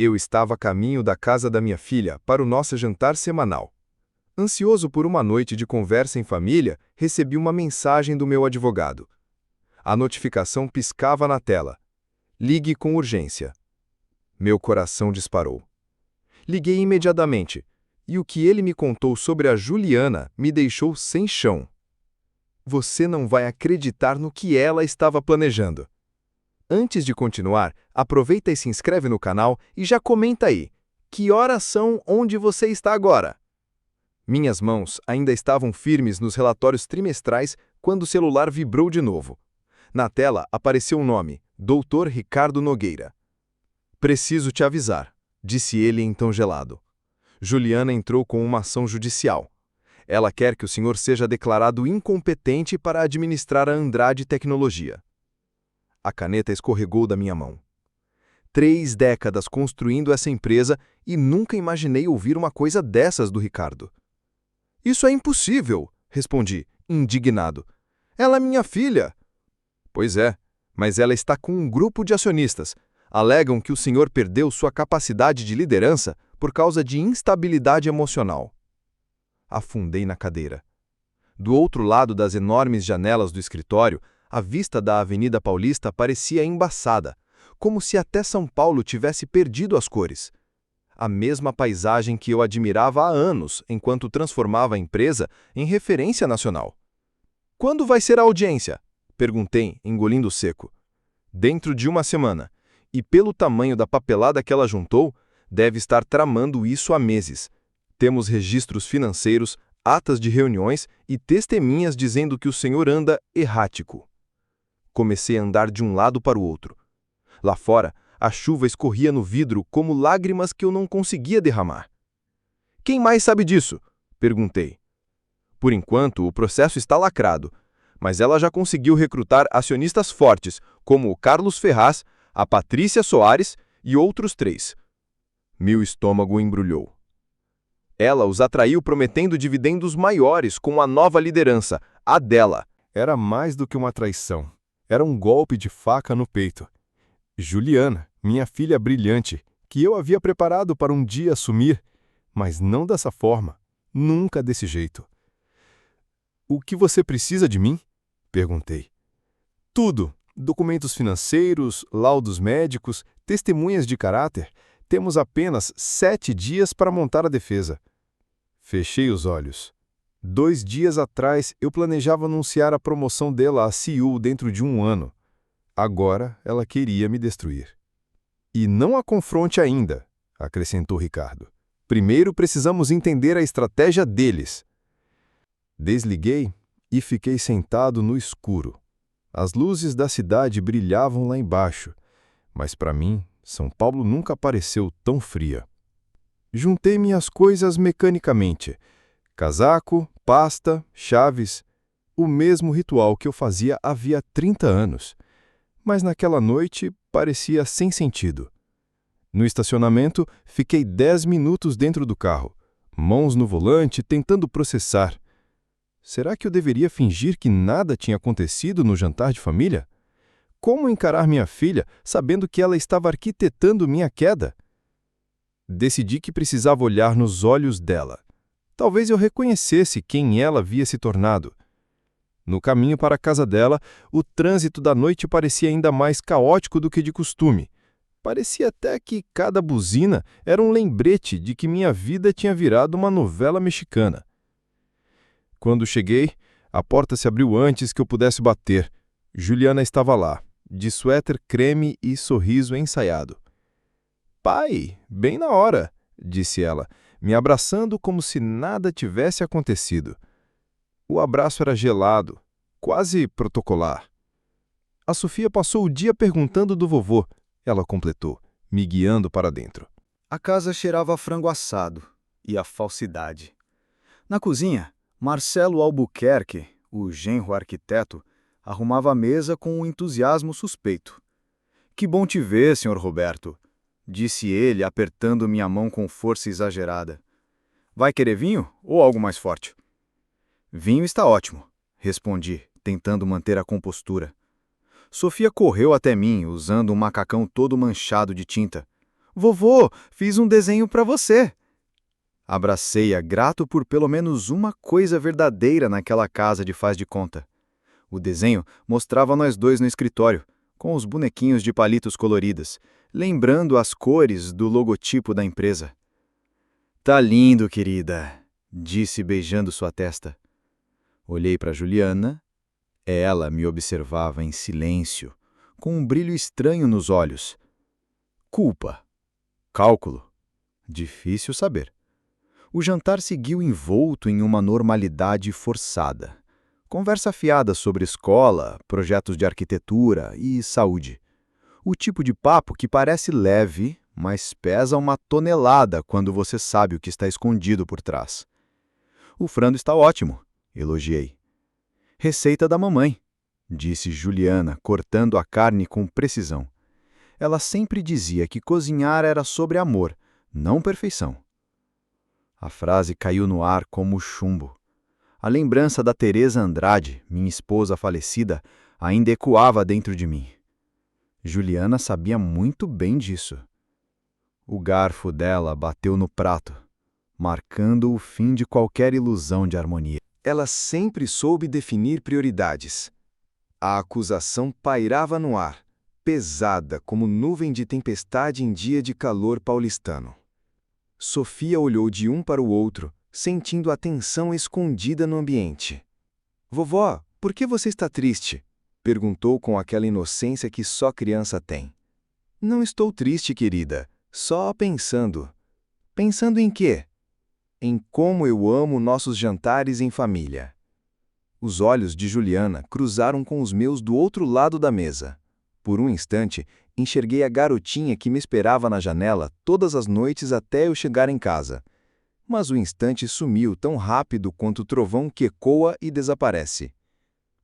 Eu estava a caminho da casa da minha filha para o nosso jantar semanal. Ansioso por uma noite de conversa em família, recebi uma mensagem do meu advogado. A notificação piscava na tela. Ligue com urgência. Meu coração disparou. Liguei imediatamente, e o que ele me contou sobre a Juliana me deixou sem chão. Você não vai acreditar no que ela estava planejando. Antes de continuar, aproveita e se inscreve no canal e já comenta aí. Que horas são onde você está agora? Minhas mãos ainda estavam firmes nos relatórios trimestrais quando o celular vibrou de novo. Na tela apareceu o nome, Dr. Ricardo Nogueira. Preciso te avisar, disse ele em tom gelado. Juliana entrou com uma ação judicial. Ela quer que o senhor seja declarado incompetente para administrar a Andrade Tecnologia. A caneta escorregou da minha mão. 3 décadas construindo essa empresa e nunca imaginei ouvir uma coisa dessas do Ricardo. Isso é impossível, respondi, indignado. Ela é minha filha. Pois é, mas ela está com um grupo de acionistas. Alegam que o senhor perdeu sua capacidade de liderança por causa de instabilidade emocional. Afundei na cadeira. Do outro lado das enormes janelas do escritório, a vista da Avenida Paulista parecia embaçada, como se até São Paulo tivesse perdido as cores. A mesma paisagem que eu admirava há anos enquanto transformava a empresa em referência nacional. Quando vai ser a audiência? Perguntei, engolindo seco. Dentro de uma semana. E pelo tamanho da papelada que ela juntou, deve estar tramando isso há meses. Temos registros financeiros, atas de reuniões e testemunhas dizendo que o senhor anda errático. Comecei a andar de um lado para o outro. Lá fora, a chuva escorria no vidro como lágrimas que eu não conseguia derramar. Quem mais sabe disso? Perguntei. Por enquanto, o processo está lacrado, mas ela já conseguiu recrutar acionistas fortes, como o Carlos Ferraz, a Patrícia Soares e outros 3. Meu estômago embrulhou. Ela os atraiu prometendo dividendos maiores com a nova liderança, a dela. Era mais do que uma traição. Era um golpe de faca no peito. Juliana, minha filha brilhante, que eu havia preparado para um dia assumir, mas não dessa forma, nunca desse jeito. O que você precisa de mim? Perguntei. Tudo. Documentos financeiros, laudos médicos, testemunhas de caráter. Temos apenas 7 dias para montar a defesa. Fechei os olhos. 2 dias atrás, eu planejava anunciar a promoção dela a CEO dentro de 1 ano. Agora, ela queria me destruir. E não a confronte ainda, acrescentou Ricardo. Primeiro precisamos entender a estratégia deles. Desliguei e fiquei sentado no escuro. As luzes da cidade brilhavam lá embaixo, mas para mim, São Paulo nunca pareceu tão fria. Juntei minhas coisas mecanicamente. Casaco, pasta, chaves, o mesmo ritual que eu fazia havia 30 anos. Mas naquela noite parecia sem sentido. No estacionamento, fiquei 10 minutos dentro do carro, mãos no volante, tentando processar. Será que eu deveria fingir que nada tinha acontecido no jantar de família? Como encarar minha filha, sabendo que ela estava arquitetando minha queda? Decidi que precisava olhar nos olhos dela. Talvez eu reconhecesse quem ela havia se tornado. No caminho para a casa dela, o trânsito da noite parecia ainda mais caótico do que de costume. Parecia até que cada buzina era um lembrete de que minha vida tinha virado uma novela mexicana. Quando cheguei, a porta se abriu antes que eu pudesse bater. Juliana estava lá, de suéter creme e sorriso ensaiado. Pai, bem na hora, disse ela, me abraçando como se nada tivesse acontecido. O abraço era gelado, quase protocolar. A Sofia passou o dia perguntando do vovô, ela completou, me guiando para dentro. A casa cheirava a frango assado e a falsidade. Na cozinha, Marcelo Albuquerque, o genro arquiteto, arrumava a mesa com um entusiasmo suspeito. Que bom te ver, Sr. Roberto, disse ele, apertando minha mão com força exagerada. Vai querer vinho ou algo mais forte? Vinho está ótimo, respondi, tentando manter a compostura. Sofia correu até mim, usando um macacão todo manchado de tinta. Vovô, fiz um desenho para você. Abracei-a, grato por pelo menos uma coisa verdadeira naquela casa de faz de conta. O desenho mostrava nós dois no escritório, com os bonequinhos de palitos coloridas, lembrando as cores do logotipo da empresa. Tá lindo, querida, disse beijando sua testa. Olhei para Juliana. Ela me observava em silêncio, com um brilho estranho nos olhos. Culpa. Cálculo. Difícil saber. O jantar seguiu envolto em uma normalidade forçada. Conversa fiada sobre escola, projetos de arquitetura e saúde. O tipo de papo que parece leve, mas pesa uma tonelada quando você sabe o que está escondido por trás. O frango está ótimo, elogiei. Receita da mamãe, disse Juliana, cortando a carne com precisão. Ela sempre dizia que cozinhar era sobre amor, não perfeição. A frase caiu no ar como chumbo. A lembrança da Teresa Andrade, minha esposa falecida, ainda ecoava dentro de mim. Juliana sabia muito bem disso. O garfo dela bateu no prato, marcando o fim de qualquer ilusão de harmonia. Ela sempre soube definir prioridades. A acusação pairava no ar, pesada como nuvem de tempestade em dia de calor paulistano. Sofia olhou de um para o outro, sentindo a tensão escondida no ambiente. "Vovó, por que você está triste?" perguntou com aquela inocência que só criança tem. "Não estou triste, querida. Só pensando." "Pensando em quê?" "Em como eu amo nossos jantares em família." Os olhos de Juliana cruzaram com os meus do outro lado da mesa. Por um instante, enxerguei a garotinha que me esperava na janela todas as noites até eu chegar em casa. Mas o instante sumiu tão rápido quanto o trovão que ecoa e desaparece.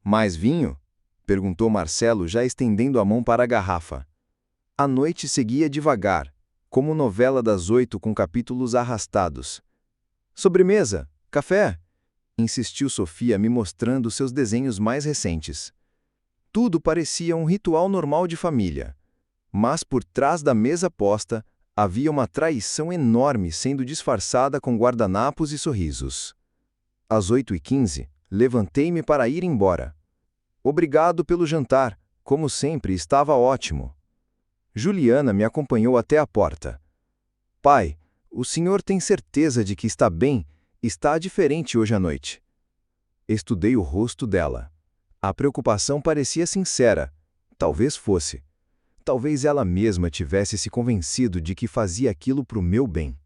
"Mais vinho?" perguntou Marcelo, já estendendo a mão para a garrafa. A noite seguia devagar, como novela das 8 com capítulos arrastados. "Sobremesa? Café?" insistiu Sofia, me mostrando seus desenhos mais recentes. Tudo parecia um ritual normal de família. Mas por trás da mesa posta, havia uma traição enorme sendo disfarçada com guardanapos e sorrisos. Às 8h15, levantei-me para ir embora. "Obrigado pelo jantar, como sempre, estava ótimo." Juliana me acompanhou até a porta. "Pai, o senhor tem certeza de que está bem? Está diferente hoje à noite." Estudei o rosto dela. A preocupação parecia sincera. Talvez fosse. Talvez ela mesma tivesse se convencido de que fazia aquilo para o meu bem.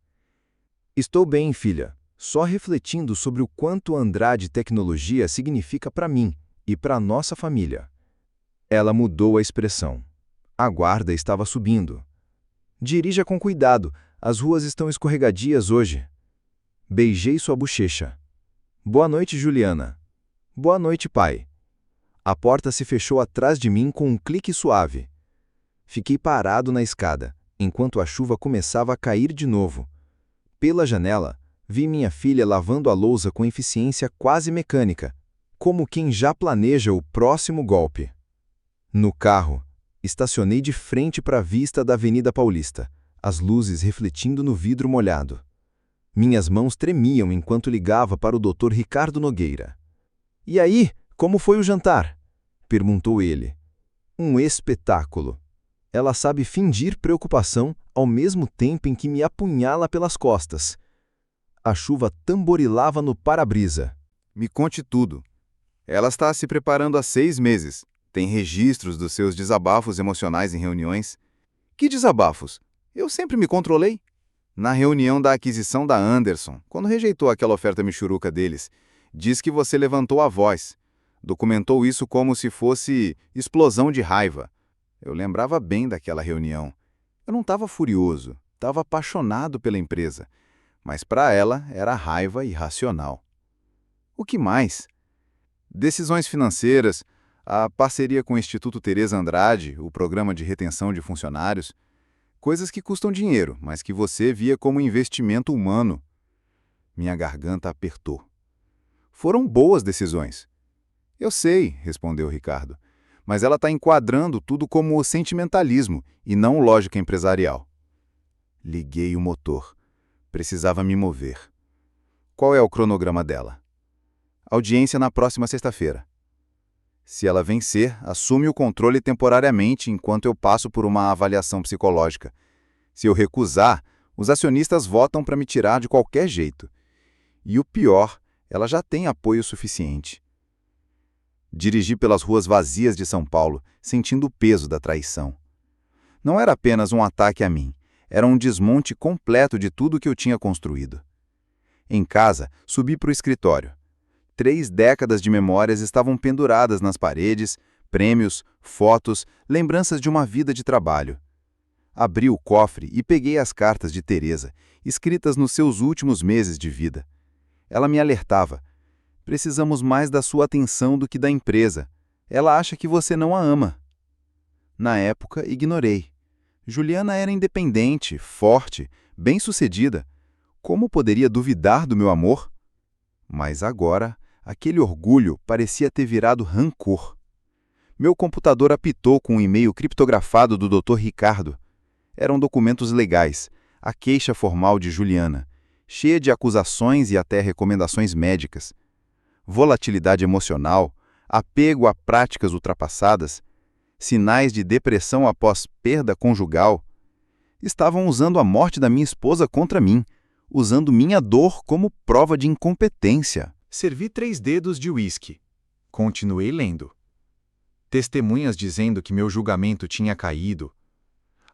"Estou bem, filha, só refletindo sobre o quanto Andrade Tecnologia significa para mim e para nossa família." Ela mudou a expressão. A guarda estava subindo. "Dirija com cuidado, as ruas estão escorregadias hoje." Beijei sua bochecha. "Boa noite, Juliana." "Boa noite, pai." A porta se fechou atrás de mim com um clique suave. Fiquei parado na escada, enquanto a chuva começava a cair de novo. Pela janela, vi minha filha lavando a louça com eficiência quase mecânica, como quem já planeja o próximo golpe. No carro, estacionei de frente para a vista da Avenida Paulista, as luzes refletindo no vidro molhado. Minhas mãos tremiam enquanto ligava para o Dr. Ricardo Nogueira. "E aí, como foi o jantar?" perguntou ele. "Um espetáculo." Ela sabe fingir preocupação ao mesmo tempo em que me apunhala pelas costas. A chuva tamborilava no para-brisa. Me conte tudo. Ela está se preparando há 6 meses. Tem registros dos seus desabafos emocionais em reuniões. Que desabafos? Eu sempre me controlei. Na reunião da aquisição da Anderson, quando rejeitou aquela oferta michuruca deles, diz que você levantou a voz. Documentou isso como se fosse explosão de raiva. Eu lembrava bem daquela reunião. Eu não estava furioso, estava apaixonado pela empresa. Mas para ela era raiva irracional. O que mais? Decisões financeiras, a parceria com o Instituto Teresa Andrade, o programa de retenção de funcionários, coisas que custam dinheiro, mas que você via como investimento humano. Minha garganta apertou. Foram boas decisões. Eu sei, respondeu Ricardo, mas ela está enquadrando tudo como sentimentalismo e não lógica empresarial. Liguei o motor. Precisava me mover. Qual é o cronograma dela? Audiência na próxima sexta-feira. Se ela vencer, assume o controle temporariamente enquanto eu passo por uma avaliação psicológica. Se eu recusar, os acionistas votam para me tirar de qualquer jeito. E o pior, ela já tem apoio suficiente. Dirigi pelas ruas vazias de São Paulo, sentindo o peso da traição. Não era apenas um ataque a mim, era um desmonte completo de tudo que eu tinha construído. Em casa, subi para o escritório. 3 décadas de memórias estavam penduradas nas paredes, prêmios, fotos, lembranças de uma vida de trabalho. Abri o cofre e peguei as cartas de Teresa, escritas nos seus últimos meses de vida. Ela me alertava. Precisamos mais da sua atenção do que da empresa. Ela acha que você não a ama. Na época, ignorei. Juliana era independente, forte, bem-sucedida. Como poderia duvidar do meu amor? Mas agora, aquele orgulho parecia ter virado rancor. Meu computador apitou com um e-mail criptografado do Dr. Ricardo. Eram documentos legais, a queixa formal de Juliana, cheia de acusações e até recomendações médicas. Volatilidade emocional, apego a práticas ultrapassadas, sinais de depressão após perda conjugal. Estavam usando a morte da minha esposa contra mim, usando minha dor como prova de incompetência. Servi 3 dedos de uísque. Continuei lendo. Testemunhas dizendo que meu julgamento tinha caído.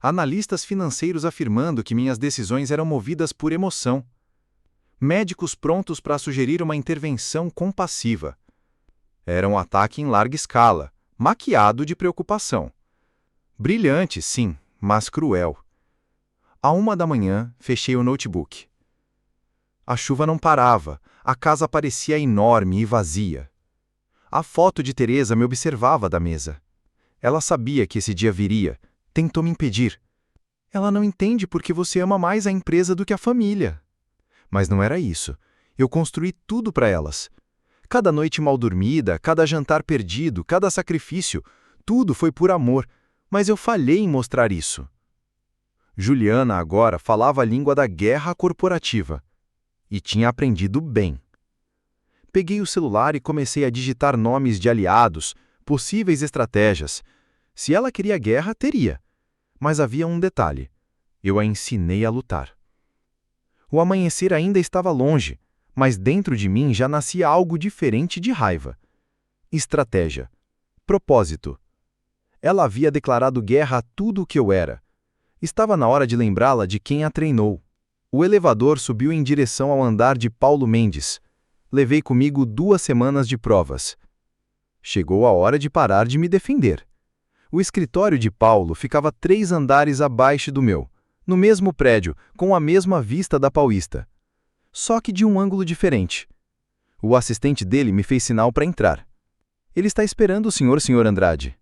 Analistas financeiros afirmando que minhas decisões eram movidas por emoção. Médicos prontos para sugerir uma intervenção compassiva. Era um ataque em larga escala, maquiado de preocupação. Brilhante, sim, mas cruel. À 1 da manhã, fechei o notebook. A chuva não parava, a casa parecia enorme e vazia. A foto de Teresa me observava da mesa. Ela sabia que esse dia viria, tentou me impedir. Ela não entende porque você ama mais a empresa do que a família. Mas não era isso. Eu construí tudo para elas. Cada noite mal dormida, cada jantar perdido, cada sacrifício, tudo foi por amor, mas eu falhei em mostrar isso. Juliana agora falava a língua da guerra corporativa. E tinha aprendido bem. Peguei o celular e comecei a digitar nomes de aliados, possíveis estratégias. Se ela queria guerra, teria. Mas havia um detalhe. Eu a ensinei a lutar. O amanhecer ainda estava longe, mas dentro de mim já nascia algo diferente de raiva. Estratégia. Propósito. Ela havia declarado guerra a tudo o que eu era. Estava na hora de lembrá-la de quem a treinou. O elevador subiu em direção ao andar de Paulo Mendes. Levei comigo 2 semanas de provas. Chegou a hora de parar de me defender. O escritório de Paulo ficava 3 andares abaixo do meu, no mesmo prédio, com a mesma vista da Paulista. Só que de um ângulo diferente. O assistente dele me fez sinal para entrar. Ele está esperando o senhor Andrade.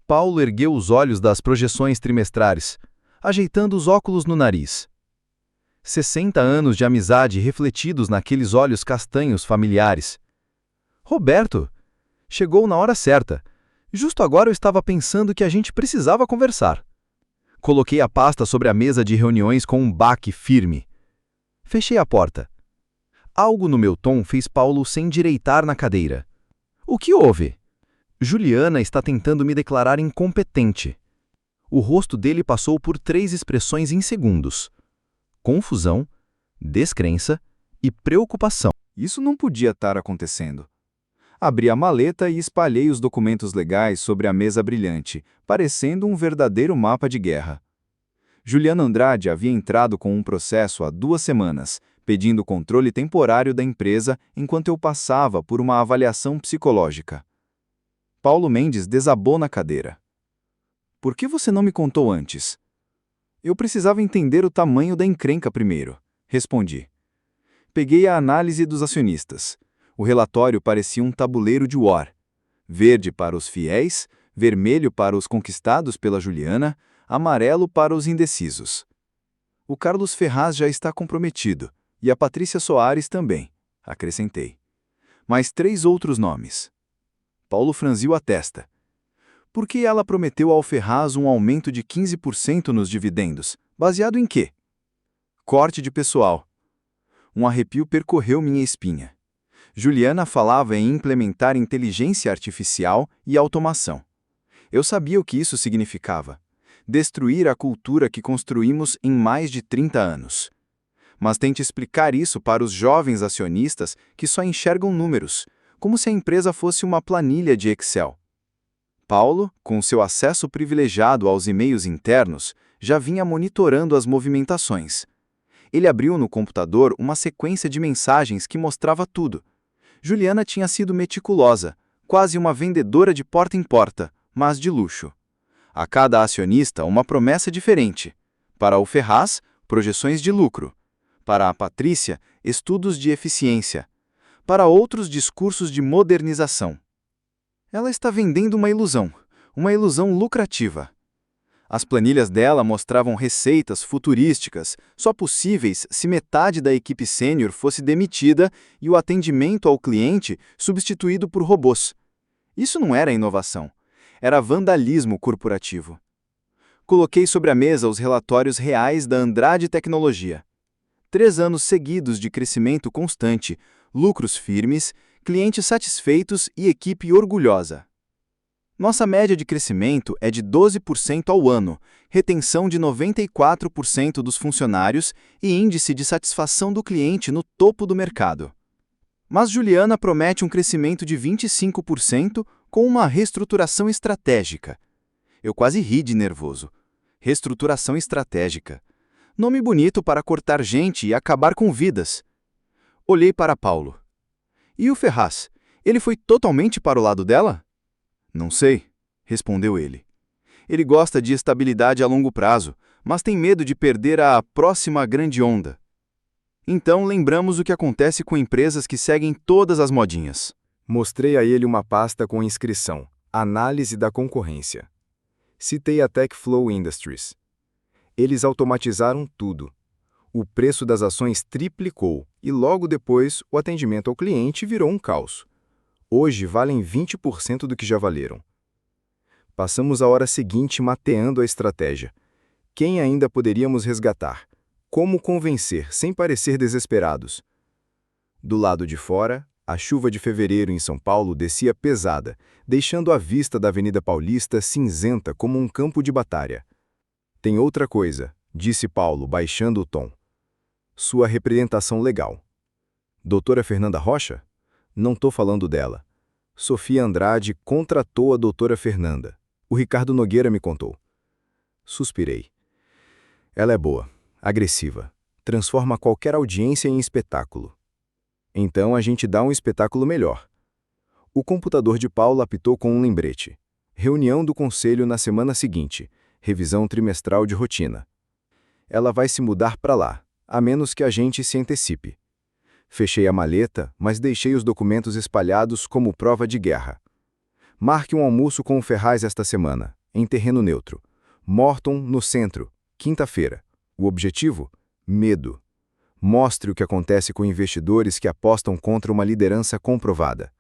Paulo ergueu os olhos das projeções trimestrais, ajeitando os óculos no nariz. 60 anos de amizade refletidos naqueles olhos castanhos familiares. Roberto! Chegou na hora certa. Justo agora eu estava pensando que a gente precisava conversar. Coloquei a pasta sobre a mesa de reuniões com um baque firme. Fechei a porta. Algo no meu tom fez Paulo se endireitar na cadeira. O que houve? Juliana está tentando me declarar incompetente. O rosto dele passou por 3 expressões em segundos. Confusão, descrença e preocupação. Isso não podia estar acontecendo. Abri a maleta e espalhei os documentos legais sobre a mesa brilhante, parecendo um verdadeiro mapa de guerra. Juliana Andrade havia entrado com um processo há 2 semanas, pedindo controle temporário da empresa enquanto eu passava por uma avaliação psicológica. Paulo Mendes desabou na cadeira. Por que você não me contou antes? Eu precisava entender o tamanho da encrenca primeiro, respondi. Peguei a análise dos acionistas. O relatório parecia um tabuleiro de war. Verde para os fiéis, vermelho para os conquistados pela Juliana, amarelo para os indecisos. O Carlos Ferraz já está comprometido, e a Patrícia Soares também, acrescentei. Mais 3 outros nomes. Paulo franziu a testa. Por que ela prometeu ao Ferraz um aumento de 15% nos dividendos? Baseado em quê? corte de pessoal. Um arrepio percorreu minha espinha. Juliana falava em implementar inteligência artificial e automação. Eu sabia o que isso significava: destruir a cultura que construímos em mais de 30 anos. Mas tente explicar isso para os jovens acionistas que só enxergam números, como se a empresa fosse uma planilha de Excel. Paulo, com seu acesso privilegiado aos e-mails internos, já vinha monitorando as movimentações. Ele abriu no computador uma sequência de mensagens que mostrava tudo. Juliana tinha sido meticulosa, quase uma vendedora de porta em porta, mas de luxo. A cada acionista, uma promessa diferente. Para o Ferraz, projeções de lucro. Para a Patrícia, estudos de eficiência. Para outros, discursos de modernização. Ela está vendendo uma ilusão lucrativa. As planilhas dela mostravam receitas futurísticas, só possíveis se metade da equipe sênior fosse demitida e o atendimento ao cliente substituído por robôs. Isso não era inovação, era vandalismo corporativo. Coloquei sobre a mesa os relatórios reais da Andrade Tecnologia. 3 anos seguidos de crescimento constante, lucros firmes, clientes satisfeitos e equipe orgulhosa. Nossa média de crescimento é de 12% ao ano, retenção de 94% dos funcionários e índice de satisfação do cliente no topo do mercado. Mas Juliana promete um crescimento de 25% com uma reestruturação estratégica. Eu quase ri de nervoso. Reestruturação estratégica. Nome bonito para cortar gente e acabar com vidas. Olhei para Paulo. E o Ferraz? Ele foi totalmente para o lado dela? Não sei, respondeu ele. Ele gosta de estabilidade a longo prazo, mas tem medo de perder a próxima grande onda. Então lembramos o que acontece com empresas que seguem todas as modinhas. Mostrei a ele uma pasta com inscrição: Análise da concorrência. Citei a Techflow Industries. Eles automatizaram tudo. O preço das ações triplicou e logo depois o atendimento ao cliente virou um caos. Hoje valem 20% do que já valeram. Passamos a hora seguinte mateando a estratégia. Quem ainda poderíamos resgatar? Como convencer sem parecer desesperados? Do lado de fora, a chuva de fevereiro em São Paulo descia pesada, deixando a vista da Avenida Paulista cinzenta como um campo de batalha. Tem outra coisa, disse Paulo, baixando o tom. Sua representação legal. Doutora Fernanda Rocha? Não tô falando dela. Sofia Andrade contratou a doutora Fernanda. O Ricardo Nogueira me contou. Suspirei. Ela é boa, agressiva, transforma qualquer audiência em espetáculo. Então a gente dá um espetáculo melhor. O computador de Paulo apitou com um lembrete. Reunião do conselho na semana seguinte, revisão trimestral de rotina. Ela vai se mudar para lá, a menos que a gente se antecipe. Fechei a maleta, mas deixei os documentos espalhados como prova de guerra. Marque um almoço com o Ferraz esta semana, em terreno neutro. Morton, no centro, quinta-feira. O objetivo? Medo. Mostre o que acontece com investidores que apostam contra uma liderança comprovada.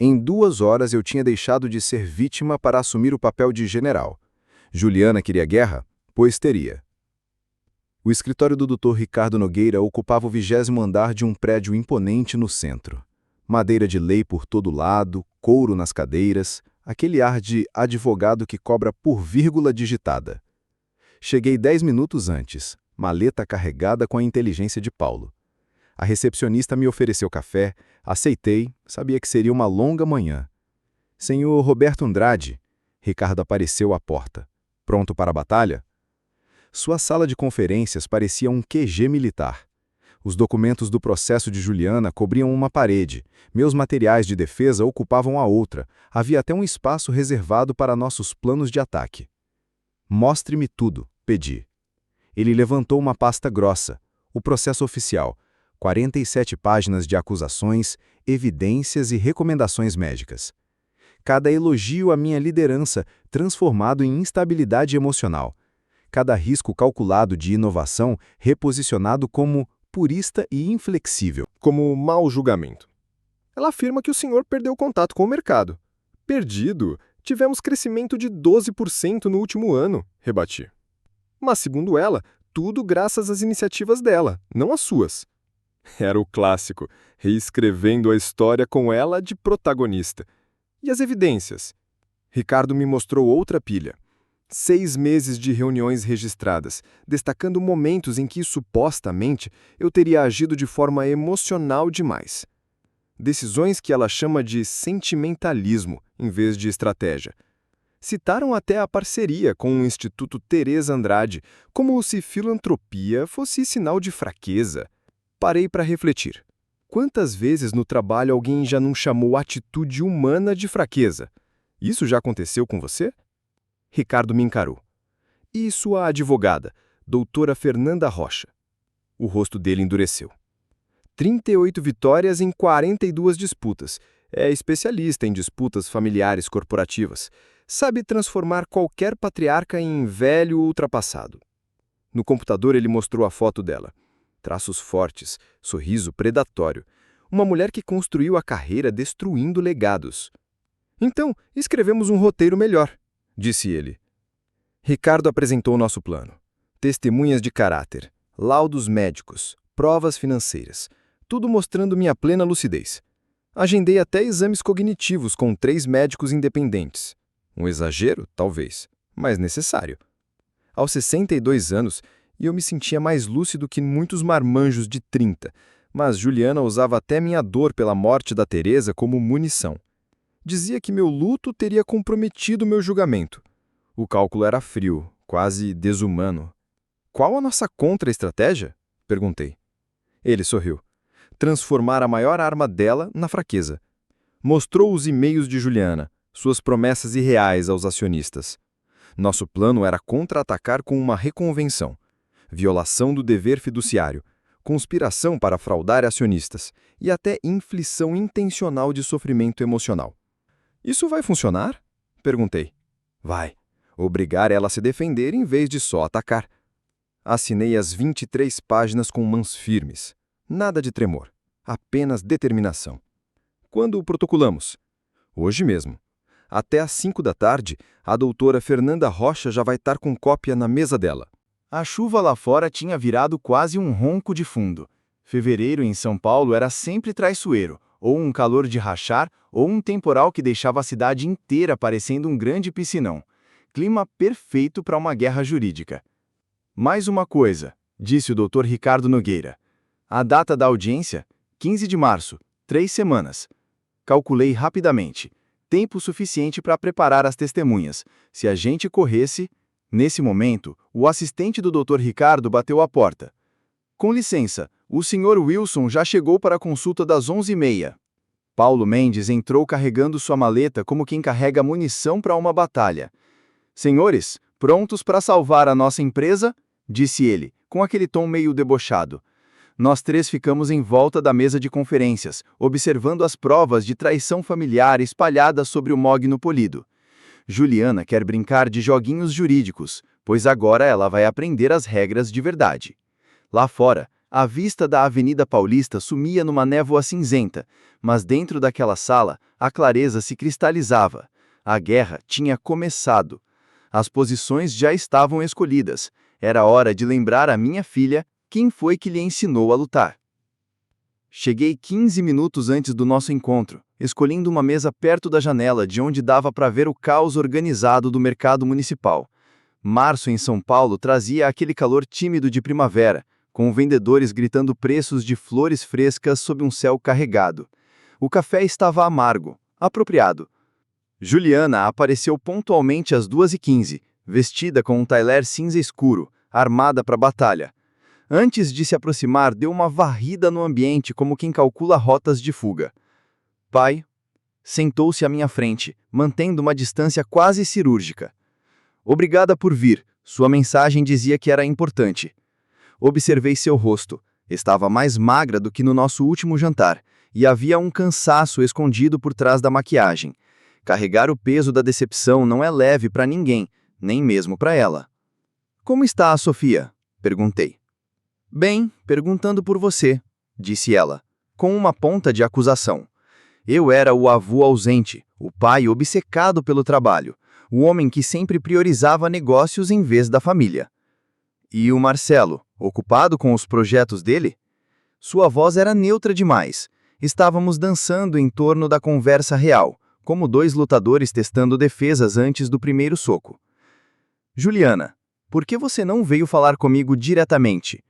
Em 2 horas eu tinha deixado de ser vítima para assumir o papel de general. Juliana queria guerra? Pois teria. O escritório do Dr. Ricardo Nogueira ocupava o 20º andar de um prédio imponente no centro. Madeira de lei por todo lado, couro nas cadeiras, aquele ar de advogado que cobra por vírgula digitada. Cheguei 10 minutos antes, maleta carregada com a inteligência de Paulo. A recepcionista me ofereceu café, aceitei, sabia que seria uma longa manhã. Senhor Roberto Andrade, Ricardo apareceu à porta. Pronto para a batalha? Sua sala de conferências parecia um QG militar. Os documentos do processo de Juliana cobriam uma parede, meus materiais de defesa ocupavam a outra, havia até um espaço reservado para nossos planos de ataque. Mostre-me tudo, pedi. Ele levantou uma pasta grossa, o processo oficial, 47 páginas de acusações, evidências e recomendações médicas. Cada elogio à minha liderança transformado em instabilidade emocional. Cada risco calculado de inovação reposicionado como purista e inflexível. Como mau julgamento. Ela afirma que o senhor perdeu contato com o mercado. Perdido? Tivemos crescimento de 12% no último ano, rebati. Mas, segundo ela, tudo graças às iniciativas dela, não às suas. Era o clássico, reescrevendo a história com ela de protagonista. E as evidências? Ricardo me mostrou outra pilha. 6 meses de reuniões registradas, destacando momentos em que, supostamente, eu teria agido de forma emocional demais. Decisões que ela chama de sentimentalismo, em vez de estratégia. Citaram até a parceria com o Instituto Teresa Andrade, como se filantropia fosse sinal de fraqueza. Parei para refletir. Quantas vezes no trabalho alguém já não chamou atitude humana de fraqueza? Isso já aconteceu com você? Ricardo me encarou. E sua advogada, doutora Fernanda Rocha? O rosto dele endureceu. 38 vitórias em 42 disputas. É especialista em disputas familiares corporativas. Sabe transformar qualquer patriarca em velho ultrapassado. No computador ele mostrou a foto dela. Traços fortes, sorriso predatório. Uma mulher que construiu a carreira destruindo legados. Então, escrevemos um roteiro melhor, disse ele. Ricardo apresentou nosso plano. Testemunhas de caráter, laudos médicos, provas financeiras. Tudo mostrando minha plena lucidez. Agendei até exames cognitivos com 3 médicos independentes. Um exagero, talvez, mas necessário. Aos 62 anos, eu me sentia mais lúcido que muitos marmanjos de 30, mas Juliana usava até minha dor pela morte da Teresa como munição. Dizia que meu luto teria comprometido meu julgamento. O cálculo era frio, quase desumano. Qual a nossa contra-estratégia? Perguntei. Ele sorriu. Transformar a maior arma dela na fraqueza. Mostrou os e-mails de Juliana, suas promessas irreais aos acionistas. Nosso plano era contra-atacar com uma reconvenção, violação do dever fiduciário, conspiração para fraudar acionistas e até inflição intencional de sofrimento emocional. Isso vai funcionar? Perguntei. Vai. Obrigar ela a se defender em vez de só atacar. Assinei as 23 páginas com mãos firmes. Nada de tremor, apenas determinação. Quando o protocolamos? Hoje mesmo. Até às 5 da tarde, a doutora Fernanda Rocha já vai estar com cópia na mesa dela. A chuva lá fora tinha virado quase um ronco de fundo. Fevereiro em São Paulo era sempre traiçoeiro, ou um calor de rachar, ou um temporal que deixava a cidade inteira parecendo um grande piscinão. Clima perfeito para uma guerra jurídica. Mais uma coisa, disse o Dr. Ricardo Nogueira. A data da audiência? 15 de março, 3 semanas. Calculei rapidamente. Tempo suficiente para preparar as testemunhas. Se a gente corresse... Nesse momento, o assistente do Dr. Ricardo bateu à porta. Com licença, o Sr. Wilson já chegou para a consulta das 11h30. Paulo Mendes entrou carregando sua maleta como quem carrega munição para uma batalha. Senhores, prontos para salvar a nossa empresa? Disse ele, com aquele tom meio debochado. Nós 3 ficamos em volta da mesa de conferências, observando as provas de traição familiar espalhadas sobre o mogno polido. Juliana quer brincar de joguinhos jurídicos, pois agora ela vai aprender as regras de verdade. Lá fora, a vista da Avenida Paulista sumia numa névoa cinzenta, mas dentro daquela sala, a clareza se cristalizava. A guerra tinha começado. As posições já estavam escolhidas. Era hora de lembrar a minha filha quem foi que lhe ensinou a lutar. Cheguei 15 minutos antes do nosso encontro, escolhendo uma mesa perto da janela de onde dava para ver o caos organizado do mercado municipal. Março em São Paulo trazia aquele calor tímido de primavera, com vendedores gritando preços de flores frescas sob um céu carregado. O café estava amargo, apropriado. Juliana apareceu pontualmente às 2h15, vestida com um tailleur cinza escuro, armada para a batalha. Antes de se aproximar, deu uma varrida no ambiente como quem calcula rotas de fuga. Pai, sentou-se à minha frente, mantendo uma distância quase cirúrgica. Obrigada por vir, sua mensagem dizia que era importante. Observei seu rosto. Estava mais magra do que no nosso último jantar, e havia um cansaço escondido por trás da maquiagem. Carregar o peso da decepção não é leve para ninguém, nem mesmo para ela. Como está a Sofia? Perguntei. Bem, perguntando por você, disse ela, com uma ponta de acusação. Eu era o avô ausente, o pai obcecado pelo trabalho, o homem que sempre priorizava negócios em vez da família. E o Marcelo, ocupado com os projetos dele? Sua voz era neutra demais. Estávamos dançando em torno da conversa real, como dois lutadores testando defesas antes do primeiro soco. Juliana, por que você não veio falar comigo diretamente?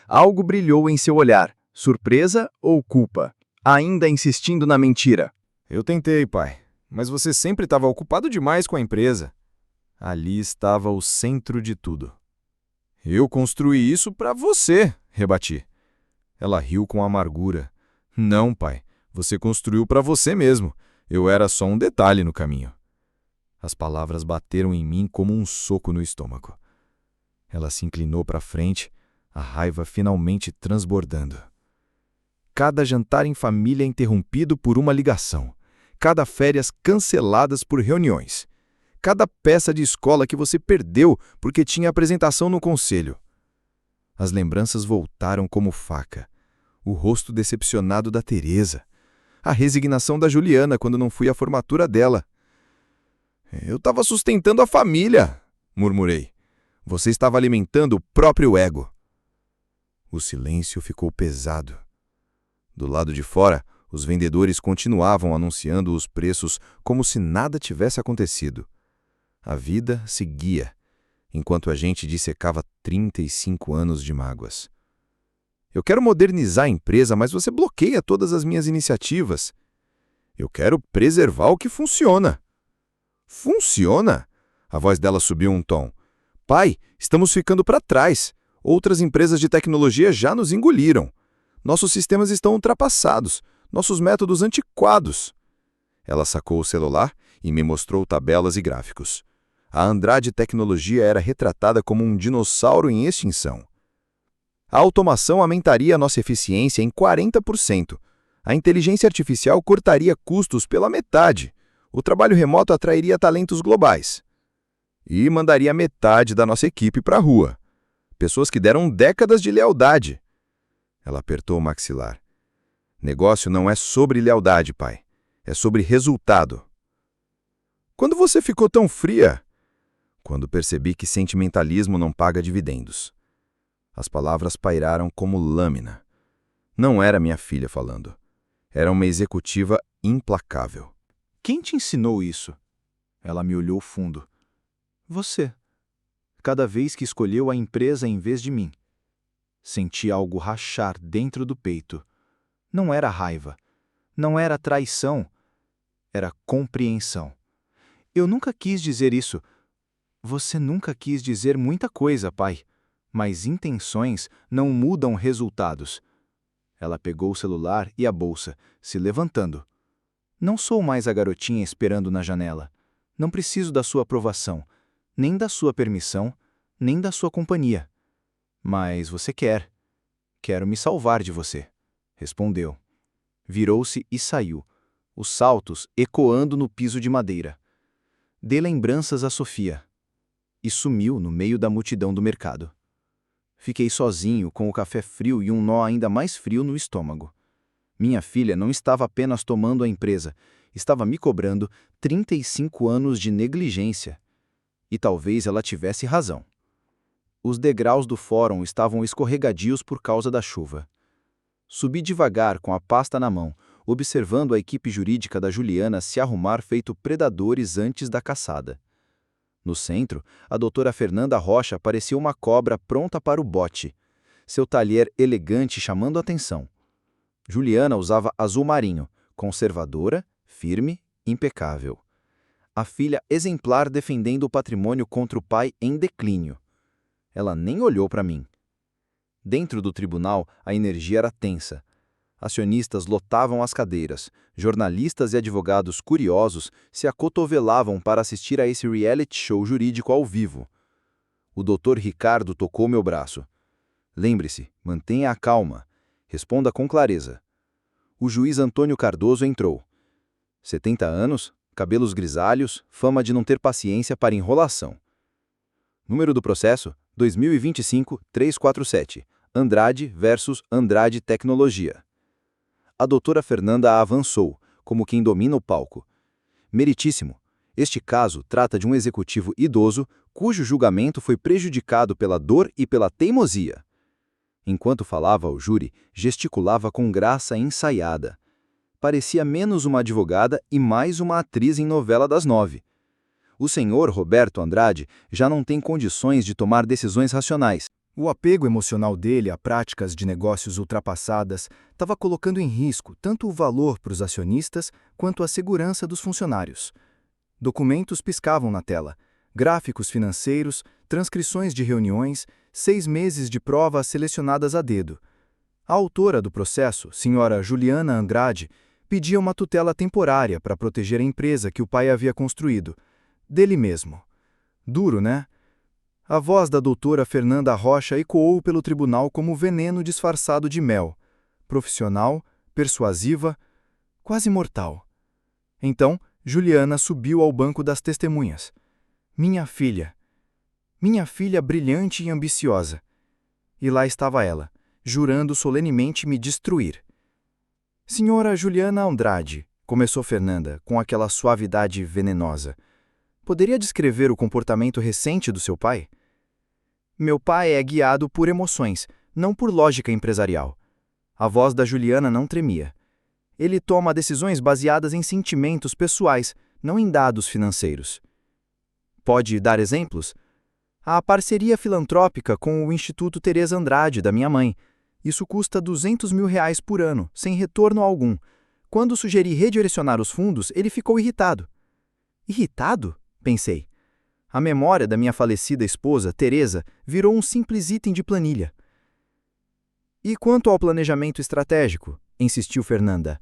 Algo brilhou em seu olhar, surpresa ou culpa, ainda insistindo na mentira. Eu tentei, pai, mas você sempre estava ocupado demais com a empresa. Ali estava o centro de tudo. Eu construí isso para você, rebati. Ela riu com amargura. Não, pai, você construiu para você mesmo. Eu era só um detalhe no caminho. As palavras bateram em mim como um soco no estômago. Ela se inclinou para frente, a raiva finalmente transbordando. Cada jantar em família interrompido por uma ligação. Cada férias canceladas por reuniões. Cada peça de escola que você perdeu porque tinha apresentação no conselho. As lembranças voltaram como faca. O rosto decepcionado da Teresa. A resignação da Juliana quando não fui à formatura dela. Eu estava sustentando a família, murmurei. Você estava alimentando o próprio ego. O silêncio ficou pesado. Do lado de fora, os vendedores continuavam anunciando os preços como se nada tivesse acontecido. A vida seguia, enquanto a gente dissecava 35 anos de mágoas. Eu quero modernizar a empresa, mas você bloqueia todas as minhas iniciativas. Eu quero preservar o que funciona. Funciona? A voz dela subiu um tom. Pai, estamos ficando para trás. Outras empresas de tecnologia já nos engoliram. Nossos sistemas estão ultrapassados. Nossos métodos antiquados. Ela sacou o celular e me mostrou tabelas e gráficos. A Andrade Tecnologia era retratada como um dinossauro em extinção. A automação aumentaria a nossa eficiência em 40%. A inteligência artificial cortaria custos pela metade. O trabalho remoto atrairia talentos globais. E mandaria metade da nossa equipe para a rua. Pessoas que deram décadas de lealdade. Ela apertou o maxilar. Negócio não é sobre lealdade, pai. É sobre resultado. Quando você ficou tão fria? Quando percebi que sentimentalismo não paga dividendos. As palavras pairaram como lâmina. Não era minha filha falando. Era uma executiva implacável. Quem te ensinou isso? Ela me olhou fundo. Você. Cada vez que escolheu a empresa em vez de mim. Senti algo rachar dentro do peito. Não era raiva. Não era traição. Era compreensão. Eu nunca quis dizer isso. Você nunca quis dizer muita coisa, pai. Mas intenções não mudam resultados. Ela pegou o celular e a bolsa, se levantando. Não sou mais a garotinha esperando na janela. Não preciso da sua aprovação, nem da sua permissão, nem da sua companhia. Mas você quer. Quero me salvar de você, respondeu. Virou-se e saiu, os saltos ecoando no piso de madeira. Dei lembranças a Sofia. E sumiu no meio da multidão do mercado. Fiquei sozinho, com o café frio e um nó ainda mais frio no estômago. Minha filha não estava apenas tomando a empresa, estava me cobrando 35 anos de negligência. E talvez ela tivesse razão. Os degraus do fórum estavam escorregadios por causa da chuva. Subi devagar com a pasta na mão, observando a equipe jurídica da Juliana se arrumar feito predadores antes da caçada. No centro, a doutora Fernanda Rocha parecia uma cobra pronta para o bote, seu talher elegante chamando a atenção. Juliana usava azul marinho, conservadora, firme, impecável. A filha exemplar defendendo o patrimônio contra o pai em declínio. Ela nem olhou para mim. Dentro do tribunal, a energia era tensa. Acionistas lotavam as cadeiras, jornalistas e advogados curiosos se acotovelavam para assistir a esse reality show jurídico ao vivo. O doutor Ricardo tocou meu braço. Lembre-se, mantenha a calma. Responda com clareza. O juiz Antônio Cardoso entrou. 70 anos, cabelos grisalhos, fama de não ter paciência para enrolação. Número do processo: 2025-347. Andrade versus Andrade Tecnologia. A doutora Fernanda avançou, como quem domina o palco. Meritíssimo, Este caso trata de um executivo idoso cujo julgamento foi prejudicado pela dor e pela teimosia. Enquanto falava ao júri, gesticulava com graça ensaiada. Parecia menos uma advogada e mais uma atriz em novela das 9. O senhor Roberto Andrade já não tem condições de tomar decisões racionais. O apego emocional dele a práticas de negócios ultrapassadas estava colocando em risco tanto o valor para os acionistas quanto a segurança dos funcionários. Documentos piscavam na tela, gráficos financeiros, transcrições de reuniões, 6 meses de provas selecionadas a dedo. A autora do processo, senhora Juliana Andrade, pedia uma tutela temporária para proteger a empresa que o pai havia construído, dele mesmo. Duro, né? A voz da doutora Fernanda Rocha ecoou pelo tribunal como veneno disfarçado de mel. Profissional, persuasiva, quase mortal. Então, Juliana subiu ao banco das testemunhas. Minha filha brilhante e ambiciosa. E lá estava ela, jurando solenemente me destruir. Senhora Juliana Andrade, começou Fernanda, com aquela suavidade venenosa. Poderia descrever o comportamento recente do seu pai? Meu pai é guiado por emoções, não por lógica empresarial. A voz da Juliana não tremia. Ele toma decisões baseadas em sentimentos pessoais, não em dados financeiros. Pode dar exemplos? A parceria filantrópica com o Instituto Teresa Andrade, da minha mãe. Isso custa R$200 mil por ano, sem retorno algum. Quando sugeri redirecionar os fundos, ele ficou irritado. Irritado? Pensei. A memória da minha falecida esposa, Teresa, virou um simples item de planilha. E quanto ao planejamento estratégico? Insistiu Fernanda.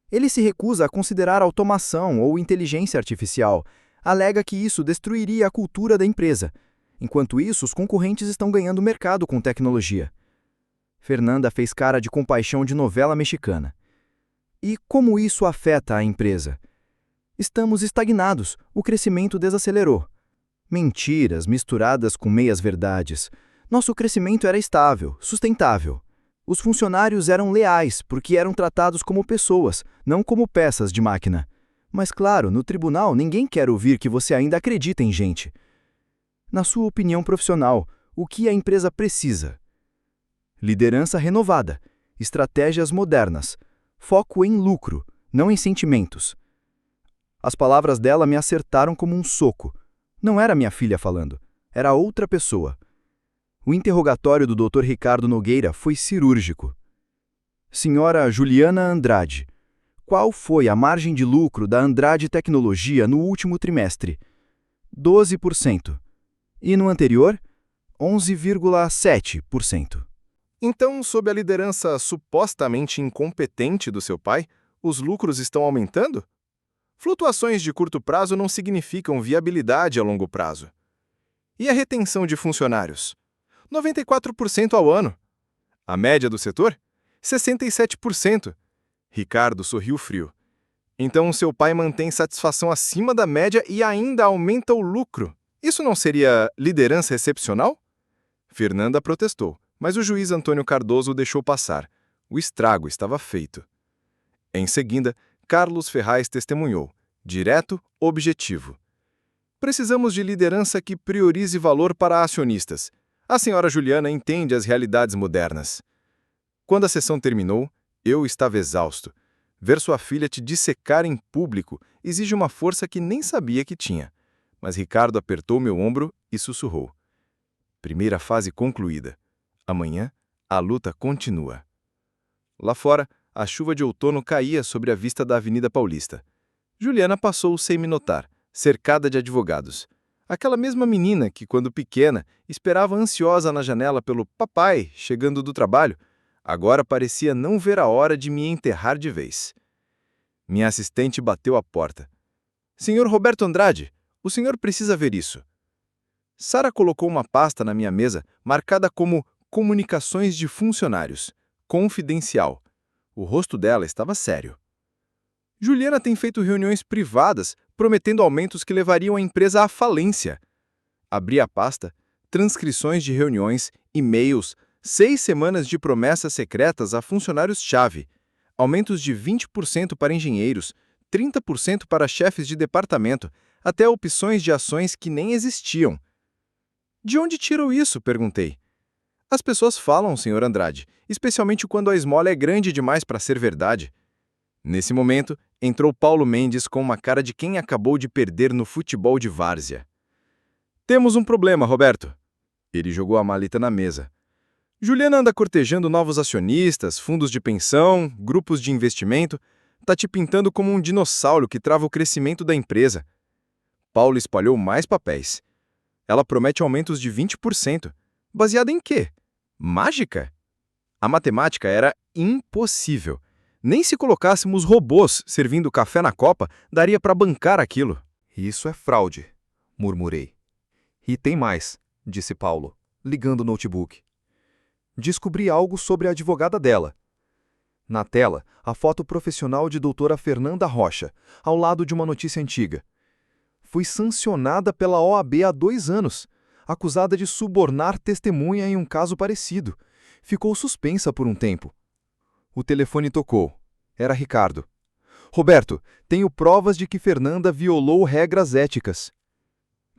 Ele se recusa a considerar automação ou inteligência artificial. Alega que isso destruiria a cultura da empresa. Enquanto isso, os concorrentes estão ganhando mercado com tecnologia. Fernanda fez cara de compaixão de novela mexicana. E como isso afeta a empresa? Estamos estagnados, o crescimento desacelerou. Mentiras misturadas com meias-verdades. Nosso crescimento era estável, sustentável. Os funcionários eram leais porque eram tratados como pessoas, não como peças de máquina. Mas claro, no tribunal ninguém quer ouvir que você ainda acredita em gente. Na sua opinião profissional, o que a empresa precisa? Liderança renovada, estratégias modernas, foco em lucro, não em sentimentos. As palavras dela me acertaram como um soco. Não era minha filha falando, era outra pessoa. O interrogatório do Dr. Ricardo Nogueira foi cirúrgico. Senhora Juliana Andrade, qual foi a margem de lucro da Andrade Tecnologia no último trimestre? 12%. E no anterior? 11,7%. Então, sob a liderança supostamente incompetente do seu pai, os lucros estão aumentando? Flutuações de curto prazo não significam viabilidade a longo prazo. E a retenção de funcionários? 94% ao ano. A média do setor? 67%. Ricardo sorriu frio. Então seu pai mantém satisfação acima da média e ainda aumenta o lucro. Isso não seria liderança excepcional? Fernanda protestou, mas o juiz Antônio Cardoso o deixou passar. O estrago estava feito. Em seguida, Carlos Ferraz testemunhou, direto, objetivo. Precisamos de liderança que priorize valor para acionistas. A senhora Juliana entende as realidades modernas. Quando a sessão terminou, eu estava exausto. Ver sua filha te dissecar em público exige uma força que nem sabia que tinha. Mas Ricardo apertou meu ombro e sussurrou. Primeira fase concluída. Amanhã, a luta continua. Lá fora, a chuva de outono caía sobre a vista da Avenida Paulista. Juliana passou sem me notar, cercada de advogados. Aquela mesma menina que, quando pequena, esperava ansiosa na janela pelo papai chegando do trabalho, agora parecia não ver a hora de me enterrar de vez. Minha assistente bateu à porta. Senhor Roberto Andrade, o senhor precisa ver isso. Sara colocou uma pasta na minha mesa marcada como Comunicações de Funcionários, confidencial. O rosto dela estava sério. Juliana tem feito reuniões privadas, prometendo aumentos que levariam a empresa à falência. Abri a pasta, transcrições de reuniões, e-mails, 6 semanas de promessas secretas a funcionários-chave, aumentos de 20% para engenheiros, 30% para chefes de departamento, até opções de ações que nem existiam. De onde tirou isso? Perguntei. As pessoas falam, Sr. Andrade, especialmente quando a esmola é grande demais para ser verdade. Nesse momento, entrou Paulo Mendes com uma cara de quem acabou de perder no futebol de várzea. Temos um problema, Roberto. Ele jogou a maleta na mesa. Juliana anda cortejando novos acionistas, fundos de pensão, grupos de investimento. Tá te pintando como um dinossauro que trava o crescimento da empresa. Paulo espalhou mais papéis. Ela promete aumentos de 20%. Baseada em quê? Mágica? A matemática era impossível. Nem se colocássemos robôs servindo café na copa, daria para bancar aquilo. Isso é fraude, murmurei. E tem mais, disse Paulo, ligando o notebook. Descobri algo sobre a advogada dela. Na tela, a foto profissional de doutora Fernanda Rocha, ao lado de uma notícia antiga. Foi sancionada pela OAB há 2 anos, acusada de subornar testemunha em um caso parecido. Ficou suspensa por um tempo. O telefone tocou. Era Ricardo. Roberto, tenho provas de que Fernanda violou regras éticas.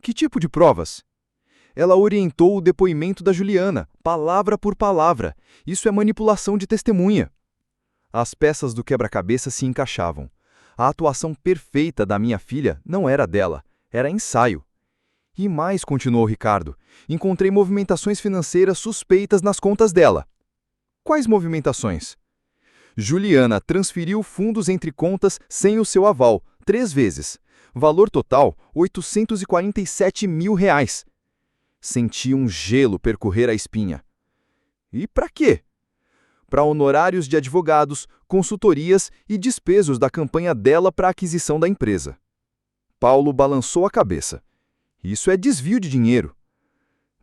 Que tipo de provas? Ela orientou o depoimento da Juliana, palavra por palavra. Isso é manipulação de testemunha. As peças do quebra-cabeça se encaixavam. A atuação perfeita da minha filha não era dela, era ensaio. E mais, continuou Ricardo, encontrei movimentações financeiras suspeitas nas contas dela. Quais movimentações? Juliana transferiu fundos entre contas sem o seu aval, 3 vezes. Valor total, R$ 847 mil. Senti um gelo percorrer a espinha. E para quê? Para honorários de advogados, consultorias e despesas da campanha dela para a aquisição da empresa. Paulo balançou a cabeça. Isso é desvio de dinheiro.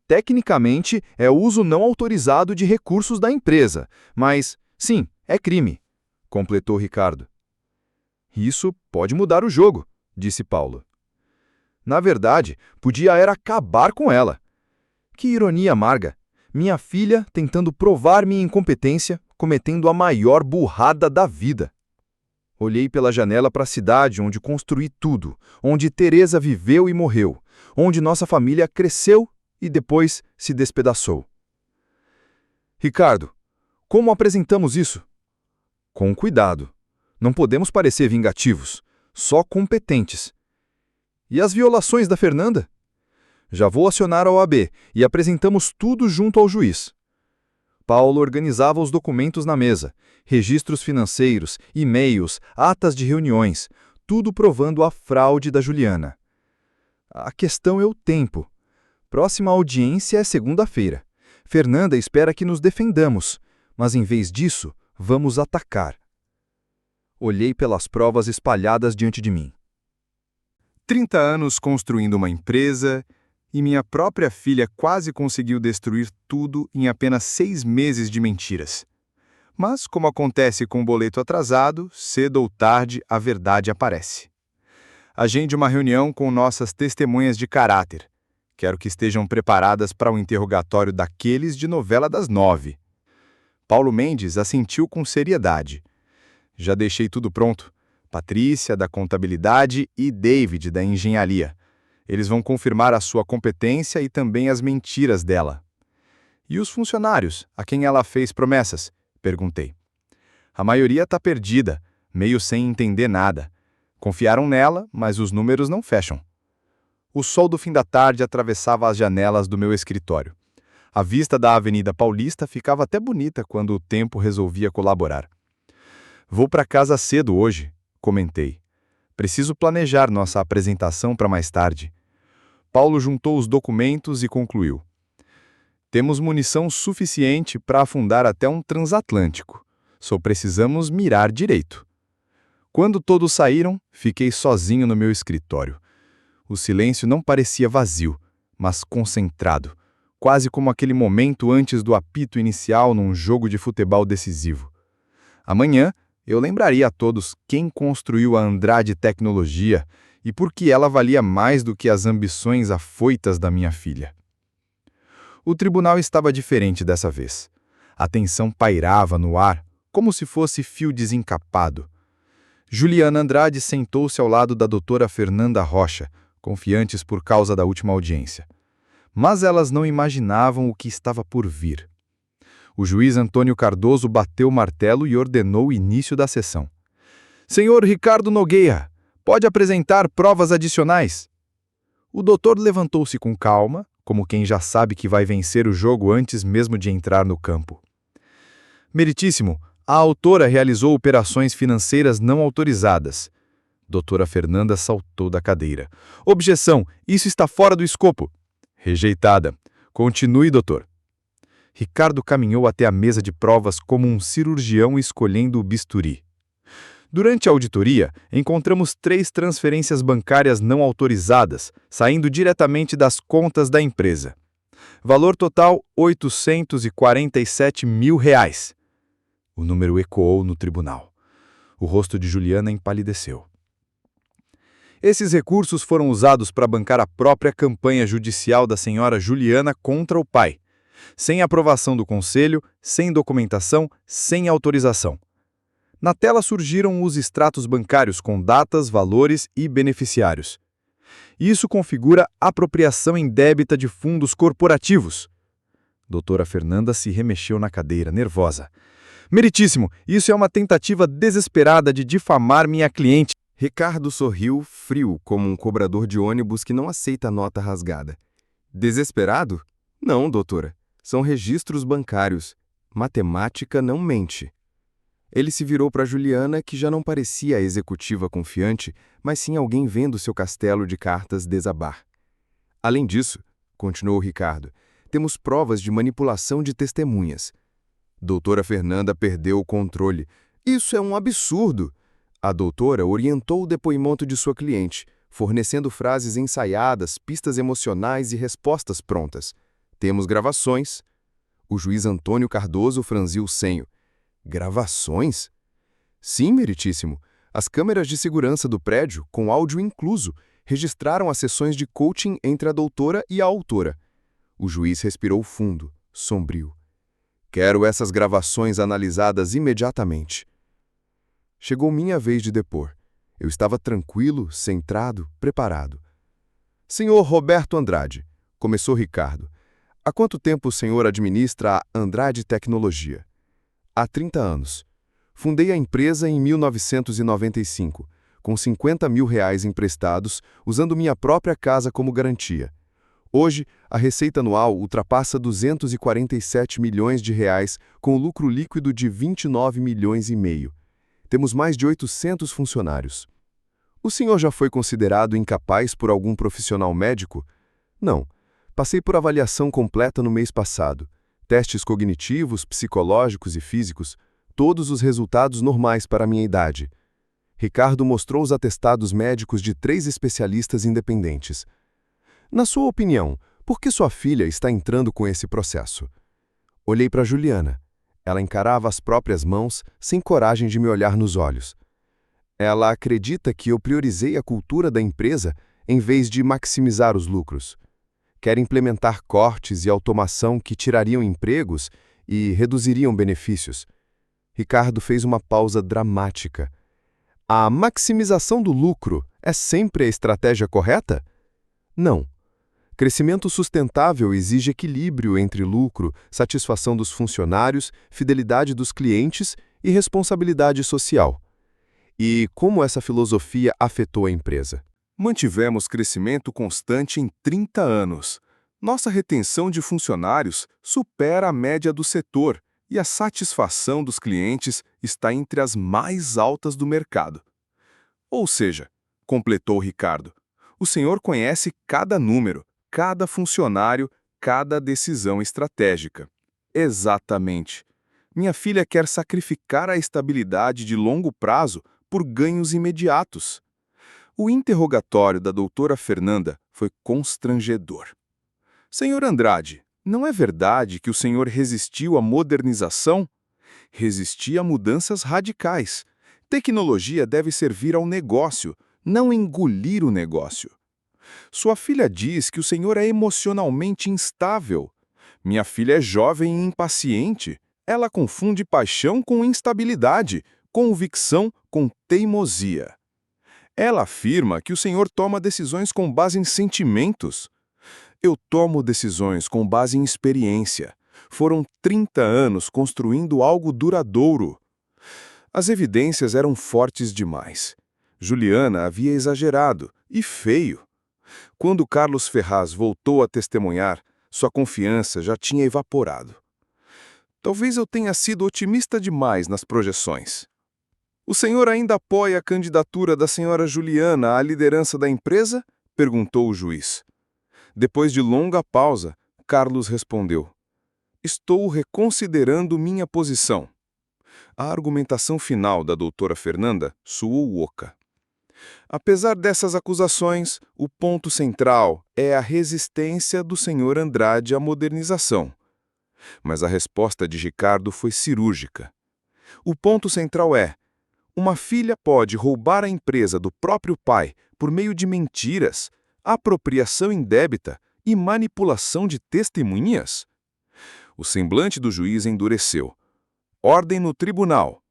Tecnicamente, é uso não autorizado de recursos da empresa, mas, sim, é crime, completou Ricardo. Isso pode mudar o jogo, disse Paulo. Na verdade, podia era acabar com ela. Que ironia amarga. Minha filha tentando provar minha incompetência, cometendo a maior burrada da vida. Olhei pela janela para a cidade onde construí tudo, onde Teresa viveu e morreu, onde nossa família cresceu e depois se despedaçou. Ricardo, como apresentamos isso? Com cuidado. Não podemos parecer vingativos, só competentes. E as violações da Fernanda? Já vou acionar a OAB e apresentamos tudo junto ao juiz. Paulo organizava os documentos na mesa, registros financeiros, e-mails, atas de reuniões, tudo provando a fraude da Juliana. A questão é o tempo. Próxima audiência é segunda-feira. Fernanda espera que nos defendamos, mas em vez disso, vamos atacar. Olhei pelas provas espalhadas diante de mim. 30 anos construindo uma empresa e minha própria filha quase conseguiu destruir tudo em apenas 6 meses de mentiras. Mas, como acontece com o boleto atrasado, cedo ou tarde a verdade aparece. Agende uma reunião com nossas testemunhas de caráter. Quero que estejam preparadas para o interrogatório daqueles de novela das 9. Paulo Mendes assentiu com seriedade. Já deixei tudo pronto. Patrícia, da contabilidade, e David, da engenharia. Eles vão confirmar a sua competência e também as mentiras dela. E os funcionários, a quem ela fez promessas? Perguntei. A maioria está perdida, meio sem entender nada. Confiaram nela, mas os números não fecham. O sol do fim da tarde atravessava as janelas do meu escritório. A vista da Avenida Paulista ficava até bonita quando o tempo resolvia colaborar. Vou para casa cedo hoje, comentei. Preciso planejar nossa apresentação para mais tarde. Paulo juntou os documentos e concluiu. Temos munição suficiente para afundar até um transatlântico. Só precisamos mirar direito. Quando todos saíram, fiquei sozinho no meu escritório. O silêncio não parecia vazio, mas concentrado, quase como aquele momento antes do apito inicial num jogo de futebol decisivo. Amanhã, eu lembraria a todos quem construiu a Andrade Tecnologia e por que ela valia mais do que as ambições afoitas da minha filha. O tribunal estava diferente dessa vez. A tensão pairava no ar, como se fosse fio desencapado. Juliana Andrade sentou-se ao lado da doutora Fernanda Rocha, confiantes por causa da última audiência. Mas elas não imaginavam o que estava por vir. O juiz Antônio Cardoso bateu o martelo e ordenou o início da sessão. Senhor Ricardo Nogueira, pode apresentar provas adicionais? O doutor levantou-se com calma, como quem já sabe que vai vencer o jogo antes mesmo de entrar no campo. Meritíssimo, a autora realizou operações financeiras não autorizadas. Doutora Fernanda saltou da cadeira. Objeção, isso está fora do escopo. Rejeitada. Continue, doutor. Ricardo caminhou até a mesa de provas como um cirurgião escolhendo o bisturi. Durante a auditoria, encontramos 3 transferências bancárias não autorizadas, saindo diretamente das contas da empresa. Valor total, R$ 847 mil. O número ecoou no tribunal. O rosto de Juliana empalideceu. Esses recursos foram usados para bancar a própria campanha judicial da senhora Juliana contra o pai, sem aprovação do conselho, sem documentação, sem autorização. Na tela surgiram os extratos bancários com datas, valores e beneficiários. Isso configura apropriação indébita de fundos corporativos. Doutora Fernanda se remexeu na cadeira, nervosa. Meritíssimo, isso é uma tentativa desesperada de difamar minha cliente. Ricardo sorriu, frio como um cobrador de ônibus que não aceita nota rasgada. Desesperado? Não, doutora. São registros bancários. Matemática não mente. Ele se virou para Juliana, que já não parecia a executiva confiante, mas sim alguém vendo seu castelo de cartas desabar. Além disso, continuou Ricardo, temos provas de manipulação de testemunhas. Doutora Fernanda perdeu o controle. Isso é um absurdo! A doutora orientou o depoimento de sua cliente, fornecendo frases ensaiadas, pistas emocionais e respostas prontas. Temos gravações. O juiz Antônio Cardoso franziu o senho. Gravações? Sim, meritíssimo. As câmeras de segurança do prédio, com áudio incluso, registraram as sessões de coaching entre a doutora e a autora. O juiz respirou fundo, sombrio. Quero essas gravações analisadas imediatamente. Chegou minha vez de depor. Eu estava tranquilo, centrado, preparado. Senhor Roberto Andrade, começou Ricardo. Há quanto tempo o senhor administra a Andrade Tecnologia? Há 30 anos. Fundei a empresa em 1995, com R$ 50 mil emprestados, usando minha própria casa como garantia. Hoje, a receita anual ultrapassa 247 milhões de reais, com lucro líquido de 29 milhões e meio. Temos mais de 800 funcionários. O senhor já foi considerado incapaz por algum profissional médico? Não. Passei por avaliação completa no mês passado. Testes cognitivos, psicológicos e físicos, todos os resultados normais para a minha idade. Ricardo mostrou os atestados médicos de 3 especialistas independentes. Na sua opinião, por que sua filha está entrando com esse processo? Olhei para Juliana. Ela encarava as próprias mãos, sem coragem de me olhar nos olhos. Ela acredita que eu priorizei a cultura da empresa em vez de maximizar os lucros. Quer implementar cortes e automação que tirariam empregos e reduziriam benefícios. Ricardo fez uma pausa dramática. A maximização do lucro é sempre a estratégia correta? Não. Crescimento sustentável exige equilíbrio entre lucro, satisfação dos funcionários, fidelidade dos clientes e responsabilidade social. E como essa filosofia afetou a empresa? Mantivemos crescimento constante em 30 anos. Nossa retenção de funcionários supera a média do setor e a satisfação dos clientes está entre as mais altas do mercado. Ou seja, completou Ricardo, o senhor conhece cada número, cada funcionário, cada decisão estratégica. Exatamente. Minha filha quer sacrificar a estabilidade de longo prazo por ganhos imediatos. O interrogatório da doutora Fernanda foi constrangedor. Senhor Andrade, não é verdade que o senhor resistiu à modernização? Resisti a mudanças radicais. Tecnologia deve servir ao negócio, não engolir o negócio. Sua filha diz que o senhor é emocionalmente instável. Minha filha é jovem e impaciente. Ela confunde paixão com instabilidade, convicção com teimosia. Ela afirma que o senhor toma decisões com base em sentimentos. Eu tomo decisões com base em experiência. Foram 30 anos construindo algo duradouro. As evidências eram fortes demais. Juliana havia exagerado, e feio. Quando Carlos Ferraz voltou a testemunhar, sua confiança já tinha evaporado. Talvez eu tenha sido otimista demais nas projeções. O senhor ainda apoia a candidatura da senhora Juliana à liderança da empresa? Perguntou o juiz. Depois de longa pausa, Carlos respondeu: Estou reconsiderando minha posição. A argumentação final da doutora Fernanda soou oca. Apesar dessas acusações, o ponto central é a resistência do senhor Andrade à modernização. Mas a resposta de Ricardo foi cirúrgica. O ponto central é: uma filha pode roubar a empresa do próprio pai por meio de mentiras, apropriação indébita e manipulação de testemunhas? O semblante do juiz endureceu. Ordem no tribunal.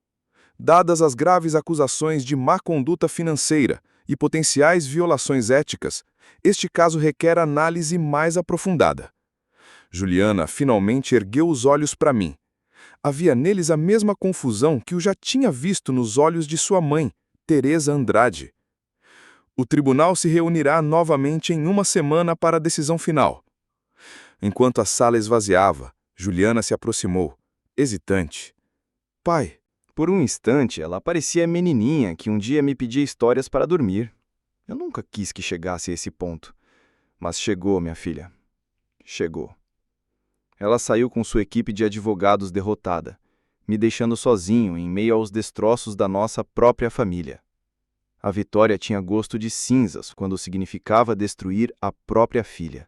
Dadas as graves acusações de má conduta financeira e potenciais violações éticas, este caso requer análise mais aprofundada. Juliana finalmente ergueu os olhos para mim. Havia neles a mesma confusão que eu já tinha visto nos olhos de sua mãe, Teresa Andrade. O tribunal se reunirá novamente em uma semana para a decisão final. Enquanto a sala esvaziava, Juliana se aproximou, hesitante. Pai. Por um instante, ela parecia a menininha que um dia me pedia histórias para dormir. Eu nunca quis que chegasse a esse ponto. Mas chegou, minha filha. Chegou. Ela saiu com sua equipe de advogados derrotada, me deixando sozinho em meio aos destroços da nossa própria família. A vitória tinha gosto de cinzas quando significava destruir a própria filha.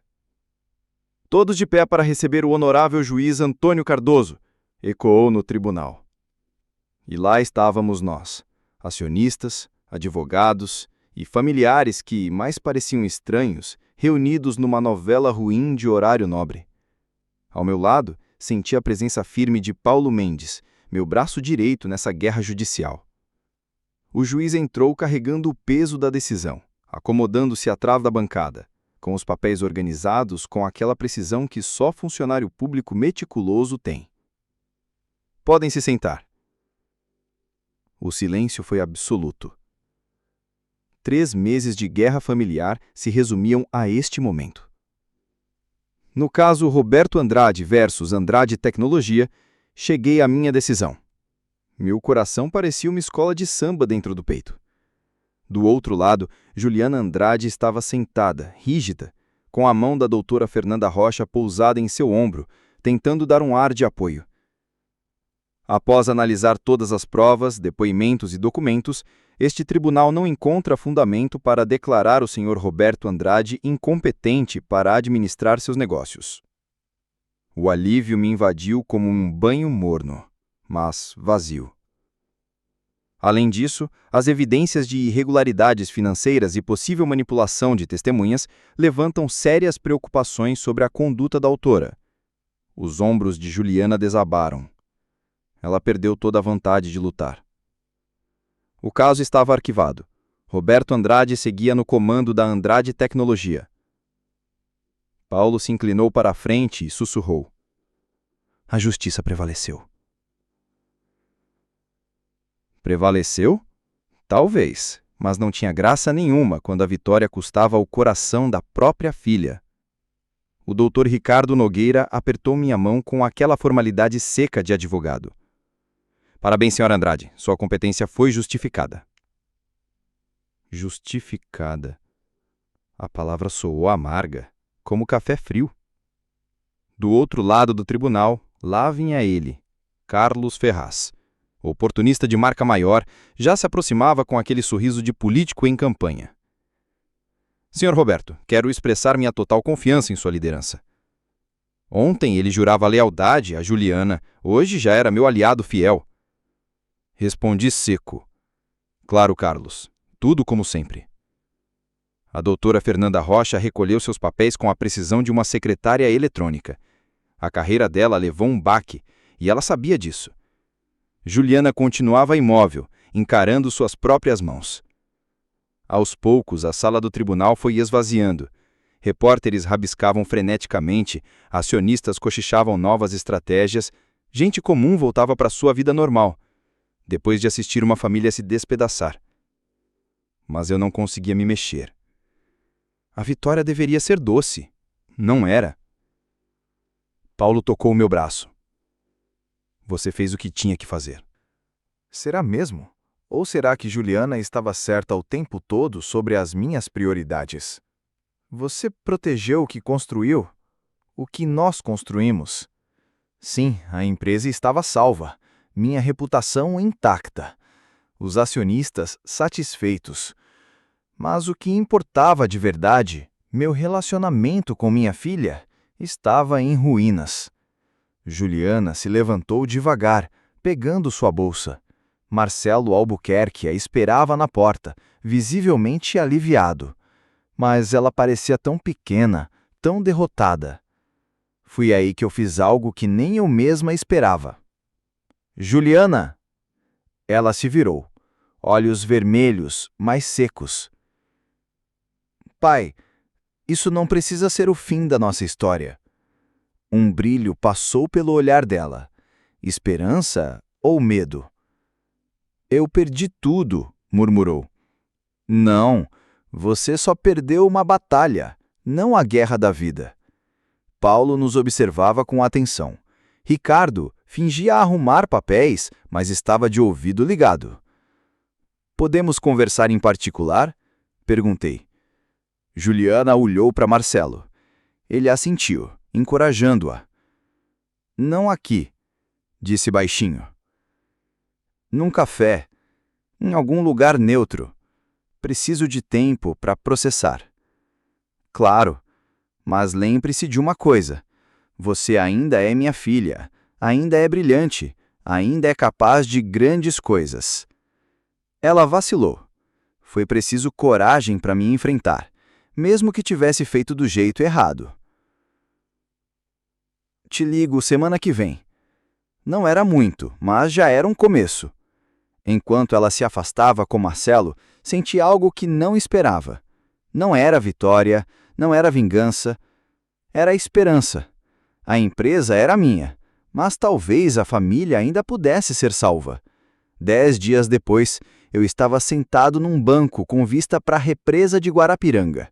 Todos de pé para receber o honorável juiz Antônio Cardoso, ecoou no tribunal. E lá estávamos nós, acionistas, advogados e familiares que mais pareciam estranhos, reunidos numa novela ruim de horário nobre. Ao meu lado, senti a presença firme de Paulo Mendes, meu braço direito nessa guerra judicial. O juiz entrou carregando o peso da decisão, acomodando-se atrás da bancada, com os papéis organizados com aquela precisão que só funcionário público meticuloso tem. Podem se sentar. O silêncio foi absoluto. 3 meses de guerra familiar se resumiam a este momento. No caso Roberto Andrade versus Andrade Tecnologia, cheguei à minha decisão. Meu coração parecia uma escola de samba dentro do peito. Do outro lado, Juliana Andrade estava sentada, rígida, com a mão da doutora Fernanda Rocha pousada em seu ombro, tentando dar um ar de apoio. Após analisar todas as provas, depoimentos e documentos, este tribunal não encontra fundamento para declarar o senhor Roberto Andrade incompetente para administrar seus negócios. O alívio me invadiu como um banho morno, mas vazio. Além disso, as evidências de irregularidades financeiras e possível manipulação de testemunhas levantam sérias preocupações sobre a conduta da autora. Os ombros de Juliana desabaram. Ela perdeu toda a vontade de lutar. O caso estava arquivado. Roberto Andrade seguia no comando da Andrade Tecnologia. Paulo se inclinou para a frente e sussurrou. A justiça prevaleceu. Prevaleceu? Talvez, mas não tinha graça nenhuma quando a vitória custava o coração da própria filha. O doutor Ricardo Nogueira apertou minha mão com aquela formalidade seca de advogado. Parabéns, senhora Andrade. Sua competência foi justificada. Justificada. A palavra soou amarga, como café frio. Do outro lado do tribunal, lá vinha ele, Carlos Ferraz. O oportunista de marca maior já se aproximava com aquele sorriso de político em campanha. Senhor Roberto, quero expressar minha total confiança em sua liderança. Ontem ele jurava lealdade a Juliana, hoje já era meu aliado fiel. Respondi seco. Claro, Carlos. Tudo como sempre. A doutora Fernanda Rocha recolheu seus papéis com a precisão de uma secretária eletrônica. A carreira dela levou um baque, e ela sabia disso. Juliana continuava imóvel, encarando suas próprias mãos. Aos poucos, a sala do tribunal foi esvaziando. Repórteres rabiscavam freneticamente, acionistas cochichavam novas estratégias, gente comum voltava para sua vida normal, depois de assistir uma família se despedaçar. Mas eu não conseguia me mexer. A vitória deveria ser doce. Não era. Paulo tocou meu braço. Você fez o que tinha que fazer. Será mesmo? Ou será que Juliana estava certa o tempo todo sobre as minhas prioridades? Você protegeu o que construiu? O que nós construímos? Sim, a empresa estava salva, minha reputação intacta, os acionistas satisfeitos. Mas o que importava de verdade, meu relacionamento com minha filha, estava em ruínas. Juliana se levantou devagar, pegando sua bolsa. Marcelo Albuquerque a esperava na porta, visivelmente aliviado. Mas ela parecia tão pequena, tão derrotada. Fui aí que eu fiz algo que nem eu mesma esperava. Juliana! Ela se virou, olhos vermelhos, mais secos. Pai, isso não precisa ser o fim da nossa história. Um brilho passou pelo olhar dela. Esperança ou medo? Eu perdi tudo, murmurou. Não, você só perdeu uma batalha, não a guerra da vida. Paulo nos observava com atenção. Ricardo fingia arrumar papéis, mas estava de ouvido ligado. Podemos conversar em particular? Perguntei. Juliana olhou para Marcelo. Ele assentiu, encorajando-a. Não aqui, disse baixinho. Num café, em algum lugar neutro. Preciso de tempo para processar. Claro, mas lembre-se de uma coisa. Você ainda é minha filha, ainda é brilhante, ainda é capaz de grandes coisas. Ela vacilou. Foi preciso coragem para me enfrentar, mesmo que tivesse feito do jeito errado. Te ligo semana que vem. Não era muito, mas já era um começo. Enquanto ela se afastava com Marcelo, senti algo que não esperava. Não era vitória, não era vingança, era esperança. A empresa era minha, mas talvez a família ainda pudesse ser salva. 10 dias depois, eu estava sentado num banco com vista para a represa de Guarapiranga.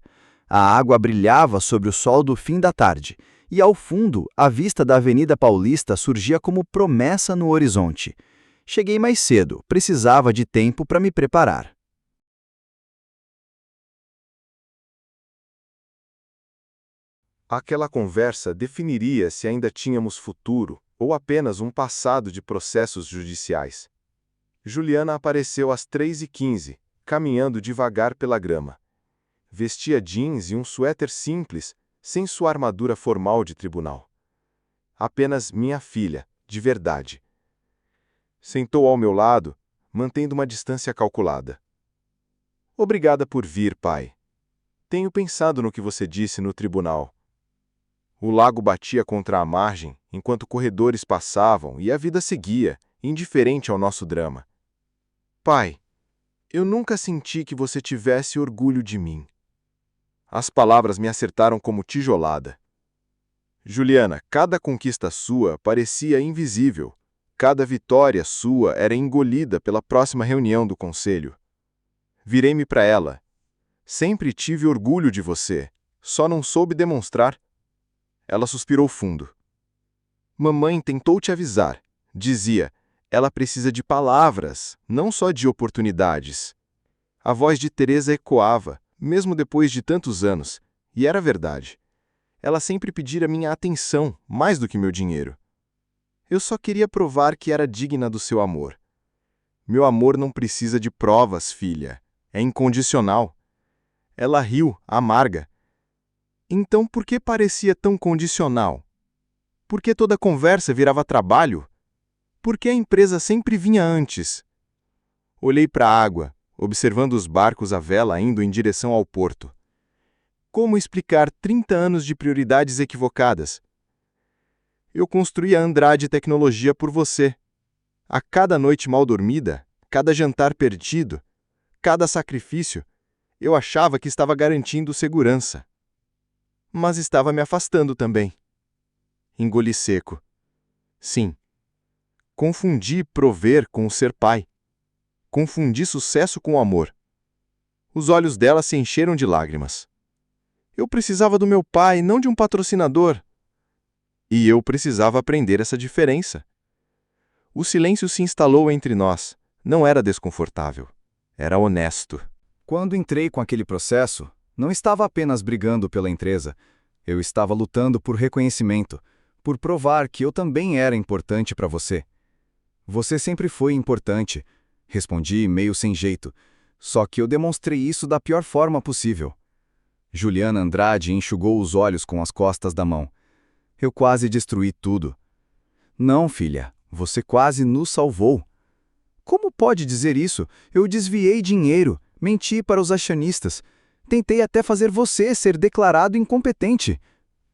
A água brilhava sobre o sol do fim da tarde, e ao fundo, a vista da Avenida Paulista surgia como promessa no horizonte. Cheguei mais cedo, precisava de tempo para me preparar. Aquela conversa definiria se ainda tínhamos futuro ou apenas um passado de processos judiciais. Juliana apareceu às 3h15, caminhando devagar pela grama. Vestia jeans e um suéter simples, sem sua armadura formal de tribunal. Apenas minha filha, de verdade. Sentou ao meu lado, mantendo uma distância calculada. Obrigada por vir, pai. Tenho pensado no que você disse no tribunal. O lago batia contra a margem, enquanto corredores passavam e a vida seguia, indiferente ao nosso drama. Pai, eu nunca senti que você tivesse orgulho de mim. As palavras me acertaram como tijolada. Juliana, cada conquista sua parecia invisível. Cada vitória sua era engolida pela próxima reunião do conselho. Virei-me para ela. Sempre tive orgulho de você, só não soube demonstrar. Ela suspirou fundo. Mamãe tentou te avisar. Dizia, ela precisa de palavras, não só de oportunidades. A voz de Teresa ecoava, mesmo depois de tantos anos, e era verdade. Ela sempre pedira minha atenção, mais do que meu dinheiro. Eu só queria provar que era digna do seu amor. Meu amor não precisa de provas, filha. É incondicional. Ela riu, amarga. Então por que parecia tão condicional? Por que toda conversa virava trabalho? Por que a empresa sempre vinha antes? Olhei para a água, observando os barcos à vela indo em direção ao porto. Como explicar 30 anos de prioridades equivocadas? Eu construí a Andrade Tecnologia por você. A cada noite mal dormida, cada jantar perdido, cada sacrifício, Eu achava que estava garantindo segurança, mas estava me afastando também. Engoli seco. Sim, confundi prover com ser pai. Confundi sucesso com amor. Os olhos dela se encheram de lágrimas. Eu precisava do meu pai, não de um patrocinador. E eu precisava aprender essa diferença. O silêncio se instalou entre nós. Não era desconfortável. Era honesto. Quando entrei com aquele processo, não estava apenas brigando pela empresa. Eu estava lutando por reconhecimento, por provar que eu também era importante para você. Você sempre foi importante, respondi meio sem jeito, só que eu demonstrei isso da pior forma possível. Juliana Andrade enxugou os olhos com as costas da mão. Eu quase destruí tudo. Não, filha, você quase nos salvou. Como pode dizer isso? Eu desviei dinheiro, menti para os acionistas. Tentei até fazer você ser declarado incompetente.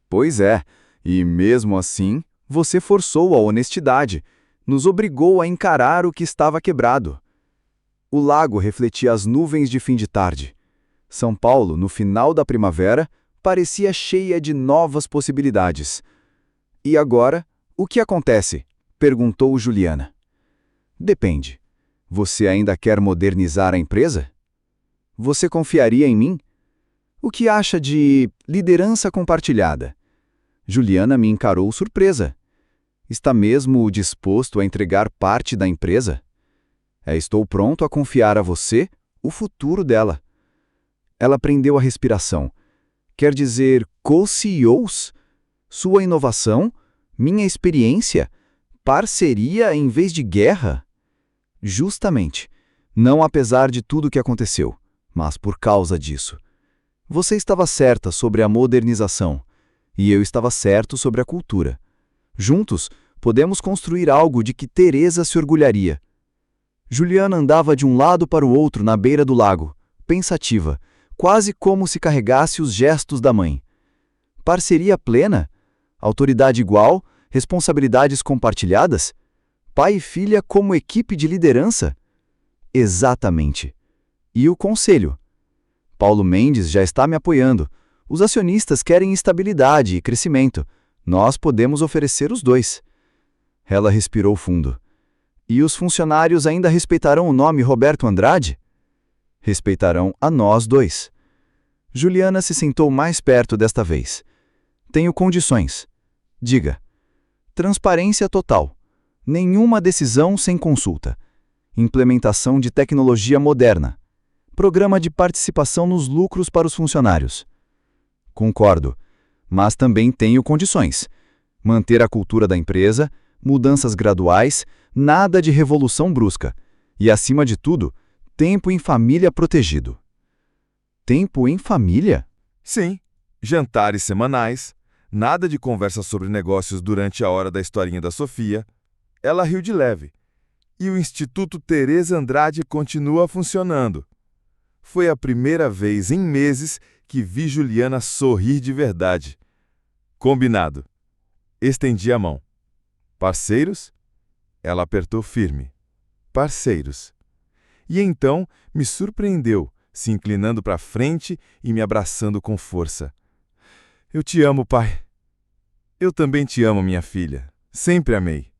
Pois é, e mesmo assim, você forçou a honestidade, nos obrigou a encarar o que estava quebrado. O lago refletia as nuvens de fim de tarde. São Paulo, no final da primavera, parecia cheia de novas possibilidades. E agora, o que acontece? Perguntou Juliana. Depende. Você ainda quer modernizar a empresa? Você confiaria em mim? O que acha de liderança compartilhada? Juliana me encarou surpresa. Está mesmo disposto a entregar parte da empresa? Estou pronto a confiar a você o futuro dela. Ela prendeu a respiração. Quer dizer, co-CEOs? Sua inovação? Minha experiência? Parceria em vez de guerra? Justamente. Não apesar de tudo o que aconteceu, mas por causa disso. Você estava certa sobre a modernização, e eu estava certo sobre a cultura. Juntos, podemos construir algo de que Teresa se orgulharia. Juliana andava de um lado para o outro na beira do lago, pensativa, quase como se carregasse os gestos da mãe. Parceria plena? Autoridade igual? Responsabilidades compartilhadas? Pai e filha como equipe de liderança? Exatamente. E o conselho? Paulo Mendes já está me apoiando. Os acionistas querem estabilidade e crescimento. Nós podemos oferecer os dois. Ela respirou fundo. E os funcionários ainda respeitarão o nome Roberto Andrade? Respeitarão a nós dois. Juliana se sentou mais perto desta vez. Tenho condições. Diga. Transparência total. Nenhuma decisão sem consulta. Implementação de tecnologia moderna. Programa de participação nos lucros para os funcionários. Concordo, mas também tenho condições. Manter a cultura da empresa, mudanças graduais, nada de revolução brusca. E, acima de tudo, tempo em família protegido. Tempo em família? Sim, jantares semanais, nada de conversa sobre negócios durante a hora da historinha da Sofia. Ela riu de leve. E o Instituto Teresa Andrade continua funcionando. Foi a primeira vez em meses que vi Juliana sorrir de verdade. Combinado. Estendi a mão. Parceiros? Ela apertou firme. Parceiros. E então me surpreendeu, se inclinando para frente e me abraçando com força. Eu te amo, pai. Eu também te amo, minha filha. Sempre amei.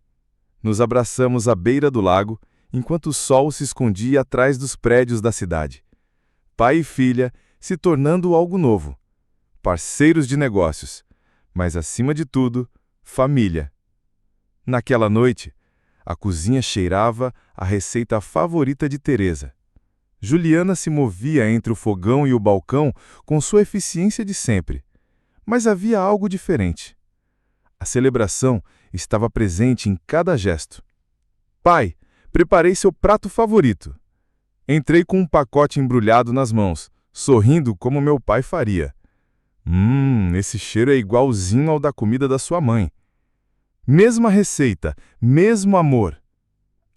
Nos abraçamos à beira do lago, enquanto o sol se escondia atrás dos prédios da cidade. Pai e filha se tornando algo novo. Parceiros de negócios, mas acima de tudo, família. Naquela noite, a cozinha cheirava a receita favorita de Teresa. Juliana se movia entre o fogão e o balcão com sua eficiência de sempre. Mas havia algo diferente. A celebração estava presente em cada gesto. Pai, preparei seu prato favorito. Entrei com um pacote embrulhado nas mãos, sorrindo como meu pai faria. Esse cheiro é igualzinho ao da comida da sua mãe. Mesma receita, mesmo amor.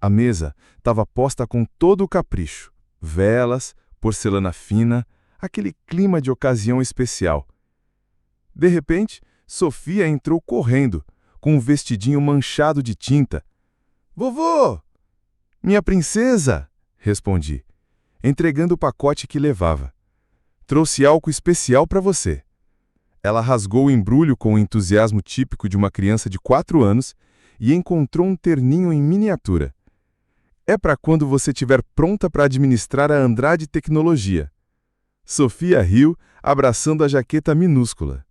A mesa estava posta com todo o capricho. Velas, porcelana fina, aquele clima de ocasião especial. De repente, Sofia entrou correndo, com um vestidinho manchado de tinta. Vovô! Minha princesa! Respondi, entregando o pacote que levava. Trouxe álcool especial para você. Ela rasgou o embrulho com o entusiasmo típico de uma criança de 4 anos e encontrou um terninho em miniatura. É para quando você estiver pronta para administrar a Andrade Tecnologia. Sofia riu, abraçando a jaqueta minúscula.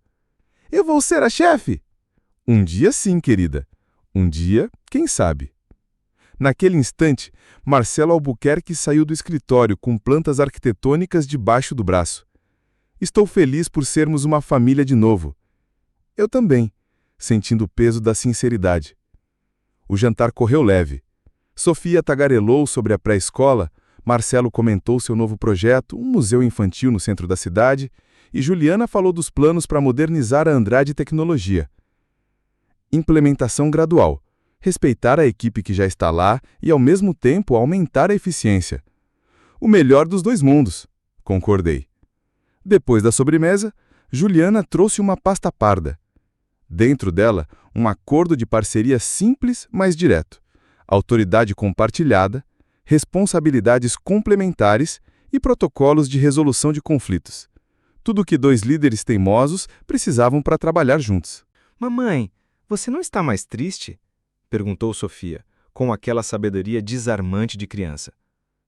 Eu vou ser a chefe? Um dia sim, querida. Um dia, quem sabe? Naquele instante, Marcelo Albuquerque saiu do escritório com plantas arquitetônicas debaixo do braço. Estou feliz por sermos uma família de novo. Eu também, sentindo o peso da sinceridade. O jantar correu leve. Sofia tagarelou sobre a pré-escola, Marcelo comentou seu novo projeto, um museu infantil no centro da cidade, e Juliana falou dos planos para modernizar a Andrade Tecnologia. Implementação gradual. Respeitar a equipe que já está lá e, ao mesmo tempo, aumentar a eficiência. O melhor dos dois mundos, concordei. Depois da sobremesa, Juliana trouxe uma pasta parda. Dentro dela, um acordo de parceria simples, mas direto. Autoridade compartilhada, responsabilidades complementares e protocolos de resolução de conflitos. Tudo o que 2 líderes teimosos precisavam para trabalhar juntos. Mamãe, você não está mais triste? Perguntou Sofia, com aquela sabedoria desarmante de criança.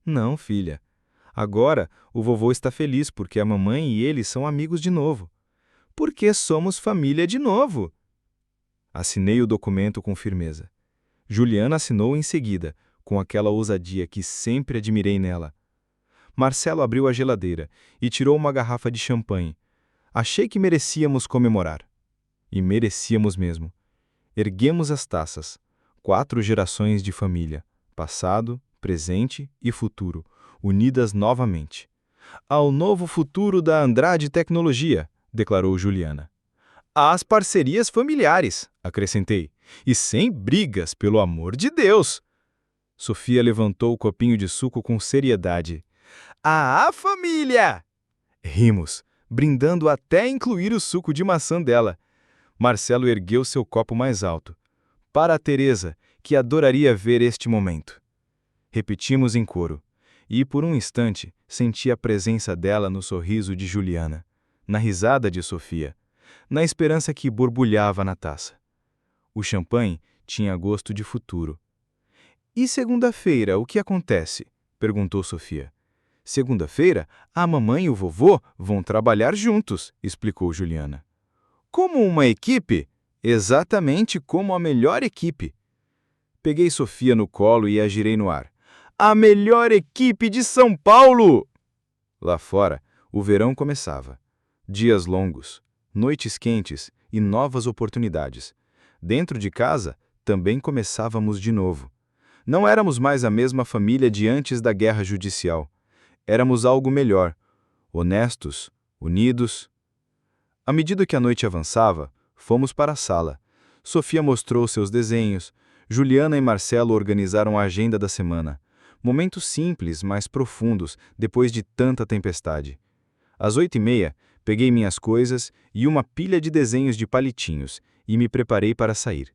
Não, filha. Agora o vovô está feliz porque a mamãe e ele são amigos de novo. Porque somos família de novo. Assinei o documento com firmeza. Juliana assinou em seguida, com aquela ousadia que sempre admirei nela. Marcelo abriu a geladeira e tirou uma garrafa de champanhe. Achei que merecíamos comemorar. E merecíamos mesmo. Erguemos as taças. 4 gerações de família, passado, presente e futuro, unidas novamente. Ao novo futuro da Andrade Tecnologia, declarou Juliana. Às parcerias familiares, acrescentei, e sem brigas, pelo amor de Deus. Sofia levantou o copinho de suco com seriedade. Ah, família! Rimos, brindando até incluir o suco de maçã dela. Marcelo ergueu seu copo mais alto. Para a Teresa, que adoraria ver este momento. Repetimos em coro, e por um instante senti a presença dela no sorriso de Juliana, na risada de Sofia, na esperança que borbulhava na taça. O champanhe tinha gosto de futuro. E segunda-feira, o que acontece? Perguntou Sofia. Segunda-feira, a mamãe e o vovô vão trabalhar juntos, explicou Juliana. Como uma equipe? Exatamente como a melhor equipe. Peguei Sofia no colo e a girei no ar. A melhor equipe de São Paulo! Lá fora, o verão começava. Dias longos, noites quentes e novas oportunidades. Dentro de casa, também começávamos de novo. Não éramos mais a mesma família de antes da guerra judicial. Éramos algo melhor, honestos, unidos. À medida que a noite avançava, fomos para a sala. Sofia mostrou seus desenhos. Juliana e Marcelo organizaram a agenda da semana. Momentos simples, mas profundos, depois de tanta tempestade. Às 8h30, peguei minhas coisas e uma pilha de desenhos de palitinhos e me preparei para sair.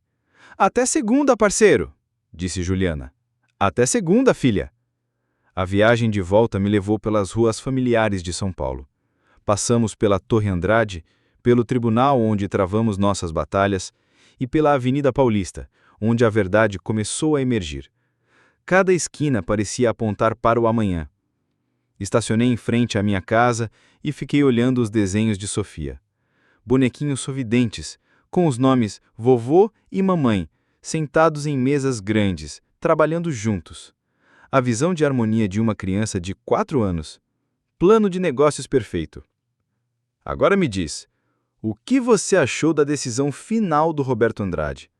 Até segunda, parceiro! Disse Juliana. Até segunda, filha! A viagem de volta me levou pelas ruas familiares de São Paulo. Passamos pela Torre Andrade, pelo tribunal onde travamos nossas batalhas e pela Avenida Paulista, onde a verdade começou a emergir. Cada esquina parecia apontar para o amanhã. Estacionei em frente à minha casa e fiquei olhando os desenhos de Sofia. Bonequinhos sorridentes, com os nomes vovô e mamãe, sentados em mesas grandes, trabalhando juntos. A visão de harmonia de uma criança de 4 anos. Plano de negócios perfeito. Agora me diz, o que você achou da decisão final do Roberto Andrade?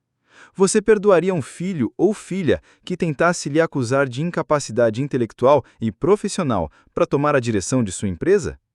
Você perdoaria um filho ou filha que tentasse lhe acusar de incapacidade intelectual e profissional para tomar a direção de sua empresa?